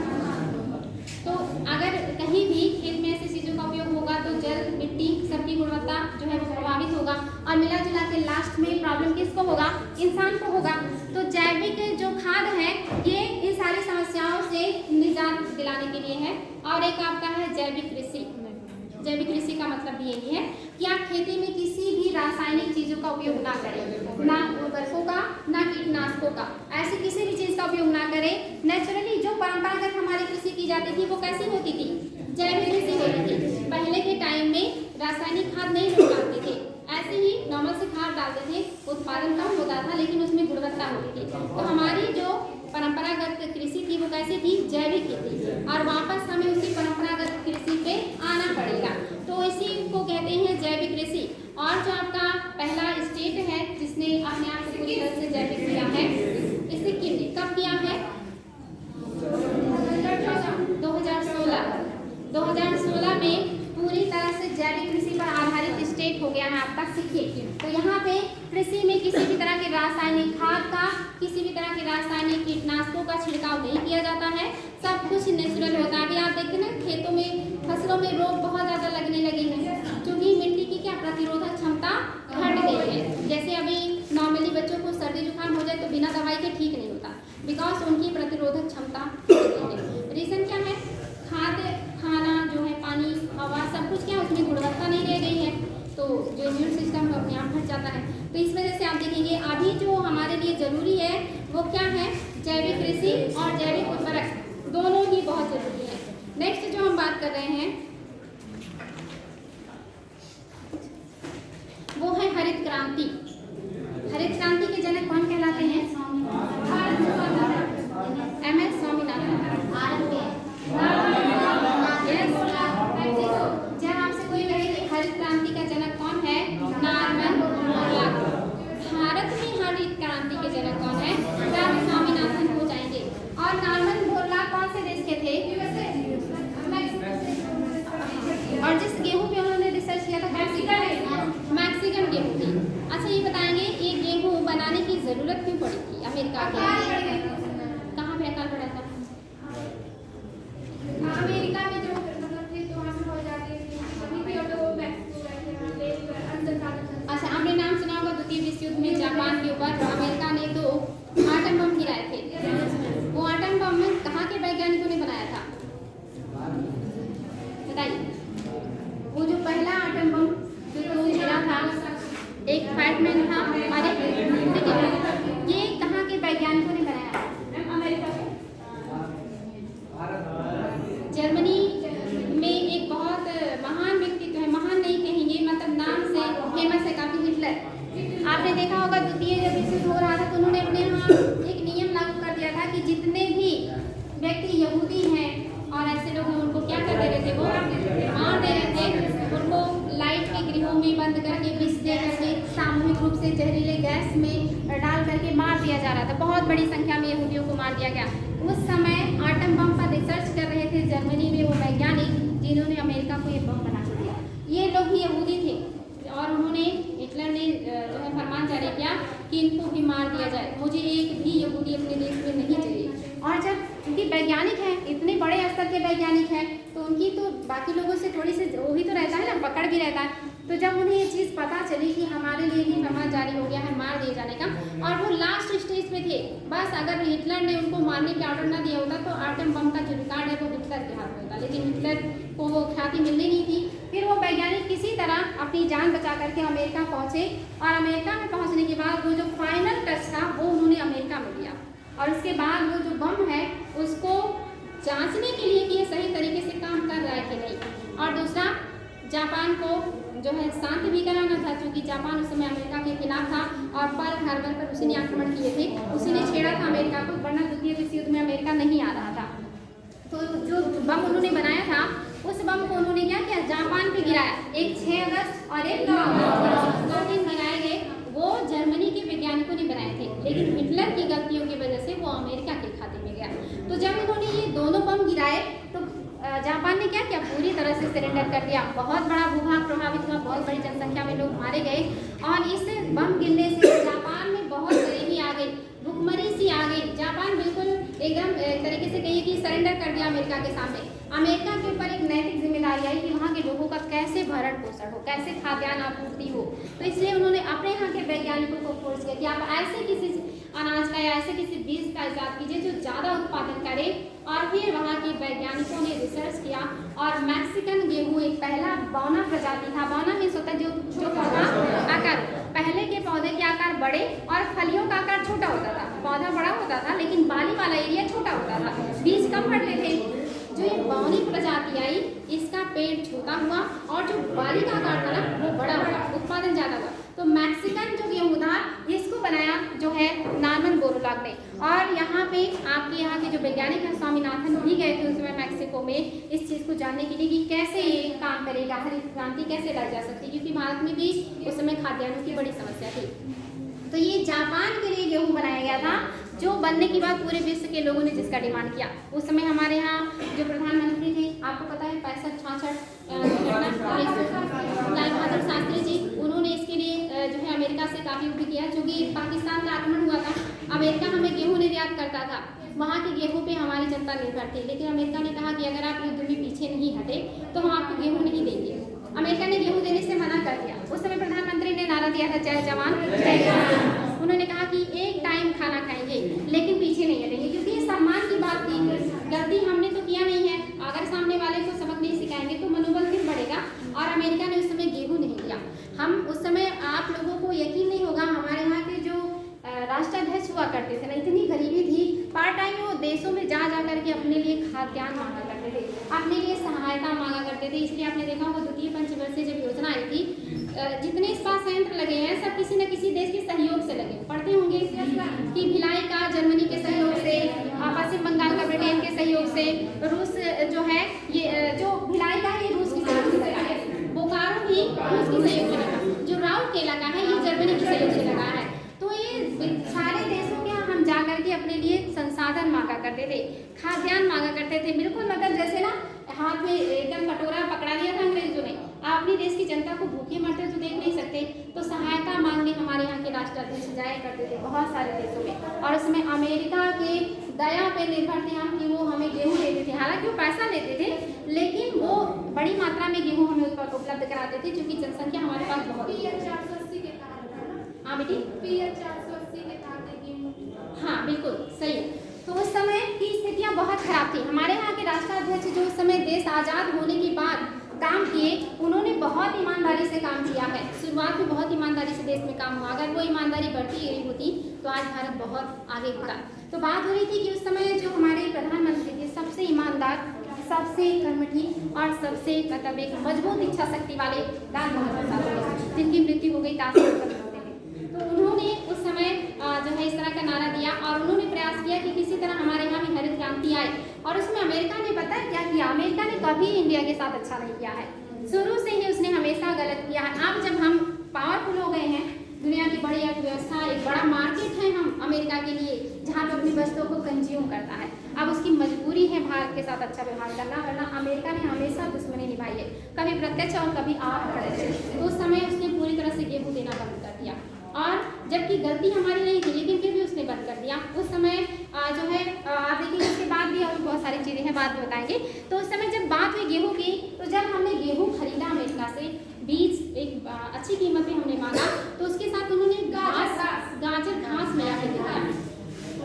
तो अगर कहीं भी खेत में ऐसी चीज़ों का उपयोग होगा तो जल, मिट्टी सबकी गुणवत्ता जो है वो प्रभावित होगा, और मिला जुला के लास्ट में प्रॉब्लम किसको होगा, इंसान को होगा। तो जैविक जो खाद है ये इन सारी समस्याओं से निजात दिलाने के लिए है। और एक आपका है जैविक कृषि। जैविक कृषि का मतलब भी यही है कि आप खेती में किसी भी रासायनिक चीज़ों का उपयोग ना करें, ना उर्वरकों का, ना कीटनाशक कीटनाशकों का, ऐसी किसी भी चीज़ का उपयोग ना करें। नेचुरली जो परंपरागत हमारी कृषि की जाती थी वो कैसी होती थी? जैविक कृषि होती थी। पहले के टाइम में रासायनिक खाद नहीं लोग डालते थे, ऐसे ही नॉर्मल से खाद डालते थे, उत्पादन कम होता था लेकिन उसमें गुणवत्ता होती थी। तो हमारी जो परंपरागत कृषि थी वो कैसी थी? जैविक की थी, और वापस हमें उसी परंपरागत कृषि पे आना पड़ेगा। तो इसी को कहते हैं जैविक कृषि। और जो आपका पहला स्टेट है जिसने अपने आप को पूरी तरह से जैविक किया है, सिक्किम ने कब किया है? 2016 में पूरी तरह से जैविक कृषि पर आधारित स्टेट हो गया है आपका सिक्किम। तो यहाँ पे कृषि में किसी भी तरह के रासायनिक खाद का, किसी भी तरह के रासायनिक कीटनाशकों का छिड़काव नहीं किया जाता है, सब कुछ नेचुरल होता है। अभी आप देखते ना खेतों में, फसलों में रोग बहुत ज़्यादा लगने लगे हैं क्योंकि मिट्टी की क्या प्रतिरोधक क्षमता घट गई है। जैसे अभी नॉर्मली बच्चों को सर्दी जुकाम हो जाए तो बिना दवाई के ठीक नहीं होता, बिकॉज उनकी प्रतिरोधक क्षमता रीज़न क्या है? खाद्य, खाना जो है, पानी, हवा, सब कुछ क्या उसमें गुणवत्ता नहीं रह गई है, तो जो इम्यून सिस्टम है अपने आप घट जाता है। तो इस वजह से आप देखेंगे अभी जो हमारे लिए ज़रूरी है वो क्या है? जैविक कृषि और जैविक उर्वरक दोनों ही बहुत ज़रूरी है। नेक्स्ट जो हम बात कर रहे हैं वो है हरित क्रांति। हरित क्रांति के जनक कौन कहलाते हैं? MS स्वामीनाथन। जब आपसे कोई कहे कि हरित क्रांति का जनक कौन है? Norman Borlaug. भारत में हरित क्रांति के जनक कौन है? तब स्वामीनाथन हो जाएंगे। और नॉर्मन बोरलॉग कौन से देश के थे? और जिस गेहूं पे उन्होंने रिसर्च किया था मैक्सिकन गेहूं थी। अच्छा ये बताएंगे ये गेहूं बनाने की जरूरत क्यों पड़ी थी अमेरिका के? कहाँ पे अकाल पड़ा था? अमेरिका में जो मतलब थे तो वहाँ पे हो जाती थी कभी भी, और तो अच्छा आपने नाम सुना होगा द्वितीय विश्व युद्ध में जापान के ऊपर अमेरिका ने 2 आटम बम गिराए थे। वो आटम बम में कहाँ के वैज्ञानिकों ने बनाया था? बताइए। वो जो पहला आटम बम जो गिरा था, एक फैटमैन था और एक, ये कहाँ के वैज्ञानिकों ने बनाया? अमेरिका में जर्मनी में एक बहुत महान व्यक्तित्व है, महान नहीं कहेंगे मतलब नाम से फेमस है काफी, हिटलर। आपने देखा होगा द्वितीय जब विश्व युद्ध हो रहा था तो उन्होंने अपने यहाँ एक नियम लागू कर दिया था कि जितने भी व्यक्ति यहूदी हैं और ऐसे लोग हैं उनको क्या कर दे रहे थे? वो मार दे रहे थे। उनको लाइट के गृहों में बंद करके, विष दे करके, सामूहिक रूप से जहरीले गैस में डाल करके मार दिया जा रहा था। बहुत बड़ी संख्या में यहूदियों को मार दिया गया। उस समय आटम बम पर रिसर्च कर रहे थे जर्मनी में वो वैज्ञानिक जिन्होंने अमेरिका को ये बम बना के दिया। ये लोग भी यहूदी थे और उन्होंने, हिटलर ने जो है फरमान जारी किया कि इनको भी मार दिया जाए, मुझे एक भी यहूदी अपने देश में नहीं चाहिए। और जब क्योंकि वैज्ञानिक हैं, इतने बड़े स्तर के वैज्ञानिक हैं, तो उनकी तो बाकी लोगों से थोड़ी सी वो भी तो रहता है ना, पकड़ भी रहता है। तो जब उन्हें ये चीज़ पता चली कि हमारे लिए भी फरमान जारी हो गया है मार दिए जाने का, और वो लास्ट स्टेज पे थे, बस अगर हिटलर ने उनको मारने का ऑर्डर ना दिया होता तो आटम बम का जो रिकॉर्ड है वो हिटलर के हाथ में होता, लेकिन हिटलर को वो ख्याति मिलनी नहीं थी। फिर वो वैज्ञानिक किसी तरह अपनी जान बचा करके अमेरिका पहुँचे, और अमेरिका में पहुँचने के बाद वो जो फाइनल टच था वो उन्होंने अमेरिका में लिया, और उसके बाद वो जो बम है उसको जांचने के लिए कि ये सही तरीके से काम कर रहा है कि नहीं। और दूसरा, जापान को जो है शांत भी कराना था, क्योंकि जापान उस समय अमेरिका के खिलाफ था और पर्ल हार्बर पर उसी ने आक्रमण किए थे, उसी ने छेड़ा था अमेरिका को, वरना द्वितीय विश्व युद्ध में अमेरिका नहीं आ रहा था। तो जो बम उन्होंने बनाया था उस बम को उन्होंने क्या किया? जापान पे गिराया। एक 6 अगस्त और एक 9 अगस्त, 2 दिन गिराए गए। वो जर्मनी के वैज्ञानिकों ने बनाए थे, लेकिन हिटलर की गलतियों की वजह से वो अमेरिका के खाते में गया। तो जब उन्होंने ये दोनों बम गिराए तो जापान ने क्या किया? पूरी तरह से सरेंडर कर दिया। बहुत बड़ा भूभाग प्रभावित हुआ, बहुत बड़ी जनसंख्या में लोग मारे गए, और इस बम गिरने से जापान में बहुत गरीबी आ गई, भुखमरी सी आ गई। जापान बिल्कुल एकदम तरीके से कहिए कि सरेंडर कर दिया अमेरिका के सामने। अमेरिका के ऊपर एक नैतिक जिम्मेदारी आई कि वहाँ के लोगों का कैसे भरण पोषण हो, कैसे खाद्यान्न आपूर्ति हो। तो इसलिए उन्होंने अपने यहाँ के वैज्ञानिकों को फोर्स किया कि आप ऐसे किसी अनाज का या ऐसे किसी बीज का इजाद कीजिए जो ज़्यादा उत्पादन करे। और फिर वहाँ के वैज्ञानिकों ने रिसर्च किया, और मैक्सिकन गेहूँ एक पहला बौना प्रजाति था। बौना मीन्स होता है जो पौधा आकार, पहले के पौधे के आकार बड़े और फलियों का आकार छोटा होता था। पौधा बड़ा होता था लेकिन बाली वाला एरिया छोटा होता था, बीज कम पड़ते थे। जो ये बावनी प्रजाति आई, इसका पेड़ छोटा हुआ और जो बाली का आकार था ना वो बड़ा हुआ, उत्पादन ज़्यादा हुआ। तो मैक्सिकन जो गेहूँ था इसको बनाया जो है नॉर्मन बोरलॉग ने। और यहाँ पे आपके यहाँ के जो वैज्ञानिक हैं स्वामीनाथन भी गए थे उस समय मैक्सिको में इस चीज़ को जानने के लिए कि कैसे ये काम करेगा, हरित क्रांति कैसे लाई जा सकती है, क्योंकि भारत में भी उस समय खाद्यान्नों की बड़ी समस्या थी। तो ये जापान के लिए गेहूँ बनाया गया था, जो बनने के बाद पूरे विश्व के लोगों ने जिसका डिमांड किया। उस समय हमारे यहाँ जो प्रधानमंत्री थे, आपको पता है 65-66 लाल बहादुर शास्त्री जी, उन्होंने इसके लिए जो है अमेरिका से काफ़ी युद्ध किया। चूँकि पाकिस्तान का आक्रमण हुआ था, अमेरिका हमें गेहूँ निर्यात करता था, वहाँ के गेहूँ पे हमारी जनता निर्भर थी। लेकिन अमेरिका ने कहा कि अगर आप युद्ध में पीछे नहीं हटे तो हम आपको गेहूँ नहीं देंगे। अमेरिका ने गेहूँ देने से मना कर दिया। उस समय प्रधानमंत्री ने नारा दिया था, जय जवान जय किसान। उन्होंने कहा कि एक टाइम खाना खाएंगे लेकिन पीछे नहीं हटेंगे, क्योंकि ये सम्मान की बात थी। गलती हमने तो किया नहीं है, अगर सामने वाले को सबक नहीं सिखाएंगे तो मनोबल फिर बढ़ेगा। और अमेरिका ने उस समय गेहूँ नहीं दिया। हम उस समय, आप लोगों को यकीन नहीं होगा, हमारे यहाँ के जो राष्ट्राध्यक्ष हुआ करते थे ना, इतनी गरीबी थी, पार्ट टाइम वो देशों में जा करके अपने लिए खाद्यान्न मांगा करते थे, अपने लिए सहायता मांगा करते थे। इसलिए आपने देखा होगा द्वितीय पंचवर्षीय जब योजना आई थी, जितने इस्पात संयंत्र लगे हैं सब किसी न किसी देश के सहयोग से लगे। पढ़ते होंगे कि भिलाई का जर्मनी के सहयोग से, पश्चिम बंगाल का ब्रिटेन के सहयोग से, रूस जो है ये जो भिलाई का है ये रूस की सहयोग से लगा है, बोकारो भी रूस की सहयोग से लगा, जो राउरकेला का है ये जर्मनी की सहयोग से लगा है। तो ये सारे देशों के हम जा करके अपने लिए संसाधन मांगा करते थे, खाद्यान्न मांगा करते थे। बिल्कुल मतलब जैसे ना हाथ में एकदम कटोरा पकड़ा दिया था अंग्रेजों ने, आप अपनी देश की जनता को भूखे मरते तो देख नहीं सकते, तो सहायता मांगने हमारे यहाँ के राष्ट्राध्यक्ष जाया करते थे बहुत सारे देशों में। और उसमें अमेरिका के दया पे निर्भर थे हम कि वो हमें गेहूँ देते थे। हालांकि वो पैसा लेते थे लेकिन वो बड़ी मात्रा में गेहूँ हमें उपलब्ध कराते थे, क्योंकि जनसंख्या हमारे पास बहुत थी। हाँ बेटी, हाँ बिल्कुल सही है। तो उस समय की स्थितियाँ बहुत खराब थी। हमारे यहाँ के राष्ट्राध्यक्ष जो उस समय देश आज़ाद होने के बाद काम किए, उन्होंने बहुत ईमानदारी से काम किया है। शुरुआत में बहुत ईमानदारी से देश में काम हुआ, अगर वो ईमानदारी बढ़ती रही होती तो आज भारत बहुत आगे होता। तो बात हो रही थी कि उस समय जो हमारे प्रधानमंत्री थे सबसे ईमानदार, सबसे कर्मठी और सबसे मतलब एक मजबूत इच्छा शक्ति वाले लाल बहादुर शास्त्री, जिनकी मृत्यु हो गई काफी। तो उन्होंने उस समय जो है इस तरह का नारा दिया और उन्होंने प्रयास किया कि किसी तरह हमारे यहाँ भी हरित क्रांति आए। और उसमें अमेरिका ने पता है क्या किया? अमेरिका ने कभी इंडिया के साथ अच्छा नहीं किया है, शुरू से ही उसने हमेशा गलत किया है। अब जब हम पावरफुल हो गए हैं, दुनिया की बड़ी अर्थव्यवस्था, एक बड़ा मार्केट है हम अमेरिका के लिए, जहाँ पे अपनी वस्तुओं को कंज्यूम करता है, अब उसकी मजबूरी है भारत के साथ अच्छा व्यवहार करना, वरना अमेरिका ने हमेशा दुश्मनी निभाई है, कभी प्रत्यक्ष और कभी अप्रत्यक्ष। तो उस समय उसने पूरी तरह से गेहूँ देना बंद कर दिया, और जबकि गलती हमारी नहीं थी लेकिन फिर भी उसने बंद कर दिया। उस समय जो है आप देखिए, उसके बाद भी और बहुत सारी चीज़ें हैं, बाद में बताएंगे। तो उस समय जब बात हुई गेहूँ की, तो जब हमने गेहूँ खरीदा अमेरिका से, बीज एक अच्छी कीमत पे हमने मांगा, तो उसके साथ उन्होंने गाजर घास मिला के दिया।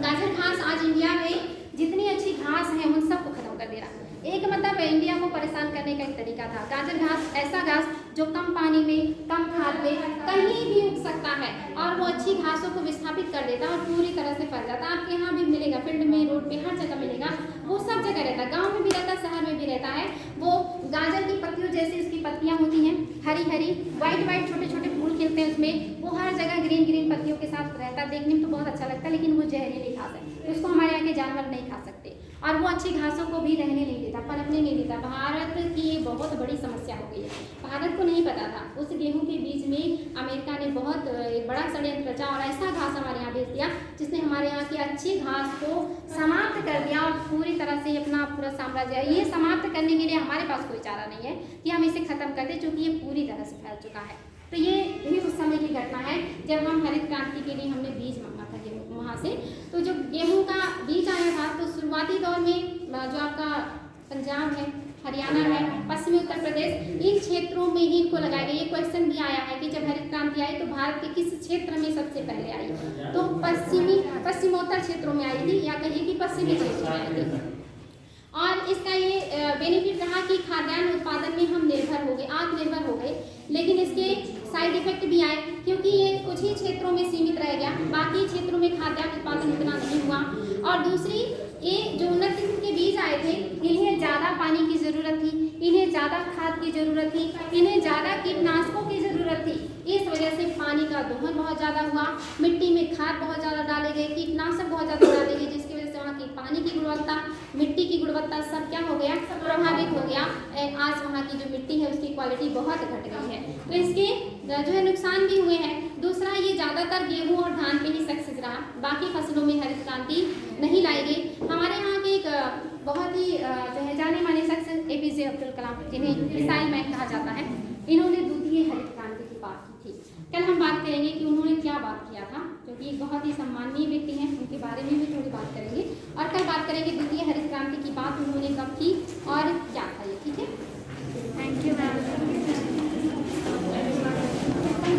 गाजर घास आज इंडिया में जितनी अच्छी घास है उन सबको खत्म कर दे रहा। एक मतलब इंडिया को परेशान करने का एक तरीका था। गाजर घास ऐसा घास जो कम पानी में, कम खाद में कहीं भी उग सकता है, और वो अच्छी घासों को विस्थापित कर देता है और पूरी तरह से फैल जाता है। आपके यहाँ भी मिलेगा, फील्ड में, रोड पे, हर जगह मिलेगा। वो सब जगह रहता है, गाँव में भी रहता है, शहर में भी रहता है। वो गाजर की पत्तियों जैसी उसकी पत्तियाँ होती हैं, हरी हरी, वाइट वाइट छोटे छोटे फूल खिलते हैं उसमें, वो हर जगह ग्रीन ग्रीन पत्तियों के साथ रहता है। देखने में तो बहुत अच्छा लगता है, लेकिन वो जहरीली घास है, उसको हमारे यहाँ के जानवर नहीं खा सकते, और वो अच्छी घासों को भी रहने नहीं देता, पनपने नहीं देता। भारत की ये बहुत बड़ी समस्या हो गई है। भारत को नहीं पता था, उस गेहूं के बीच में अमेरिका ने बहुत एक बड़ा षड्यंत्र रचा और ऐसा घास हमारे यहाँ भेज दिया जिसने हमारे यहाँ की अच्छी घास को समाप्त कर दिया और पूरी तरह से अपना पूरा साम्राज्य। ये समाप्त करने के लिए हमारे पास कोई चारा नहीं है कि हम इसे खत्म कर दें, क्योंकि ये पूरी तरह से फैल चुका है। तो ये भी उस समय की घटना है जब हम हरित क्रांति के लिए हमने बीज मांगा था गेहूँ वहाँ से। तो जब गेहूँ का बीज आया था तो शुरुआती दौर में जो आपका पंजाब है, हरियाणा है, पश्चिमी उत्तर प्रदेश, इन क्षेत्रों में ही इनको लगाया गया। ये क्वेश्चन भी आया है कि जब हरित क्रांति आई तो भारत के किस क्षेत्र में सबसे पहले आई? तो पश्चिमोत्तर क्षेत्रों में आई थी, या कहिए कि पश्चिमी क्षेत्र में आई थी। और इसका ये बेनिफिट रहा कि खाद्यान्न उत्पादन में हम निर्भर हो गए, आत्मनिर्भर हो गए, लेकिन इसके साइड इफेक्ट भी आए। क्योंकि ये कुछ ही क्षेत्रों में सीमित रह गया, बाकी क्षेत्रों में खाद्यान्न उत्पादन उतना नहीं हुआ। और दूसरी, ये जो उन्नत किस्म के बीज आए थे, इन्हें ज़्यादा पानी की ज़रूरत थी, इन्हें ज़्यादा खाद की ज़रूरत थी, इन्हें ज़्यादा कीटनाशकों की ज़रूरत थी। इस वजह से पानी का दोहन बहुत ज़्यादा हुआ, मिट्टी में खाद बहुत ज़्यादा डाले गए, कीटनाशक बहुत ज़्यादा डाले गए, जिसकी वजह से वहाँ की पानी की गुणवत्ता, मिट्टी की गुणवत्ता सब क्या हो गया, सब प्रभावित हो गया। आज वहाँ की जो मिट्टी है उसकी क्वालिटी बहुत घट गई है। तो इसके जो है नुकसान भी हुए हैं। दूसरा, ये ज़्यादातर गेहूँ और धान पे ही सक्सेस रहा, बाकी फसलों में हरित क्रांति नहीं लाई गई। हमारे यहाँ के एक बहुत ही जो है जाने माने शख्स APJ अब्दुल कलाम, जिन्हें मिसाइल मैन कहा जाता है, इन्होंने द्वितीय हरित क्रांति की बात की थी। कल हम बात करेंगे कि उन्होंने क्या बात किया था, क्योंकि एक बहुत ही सम्माननीय व्यक्ति हैं, उनके बारे में भी थोड़ी बात करेंगे। और कल बात करेंगे द्वितीय हरित क्रांति की बात उन्होंने कब की और क्या।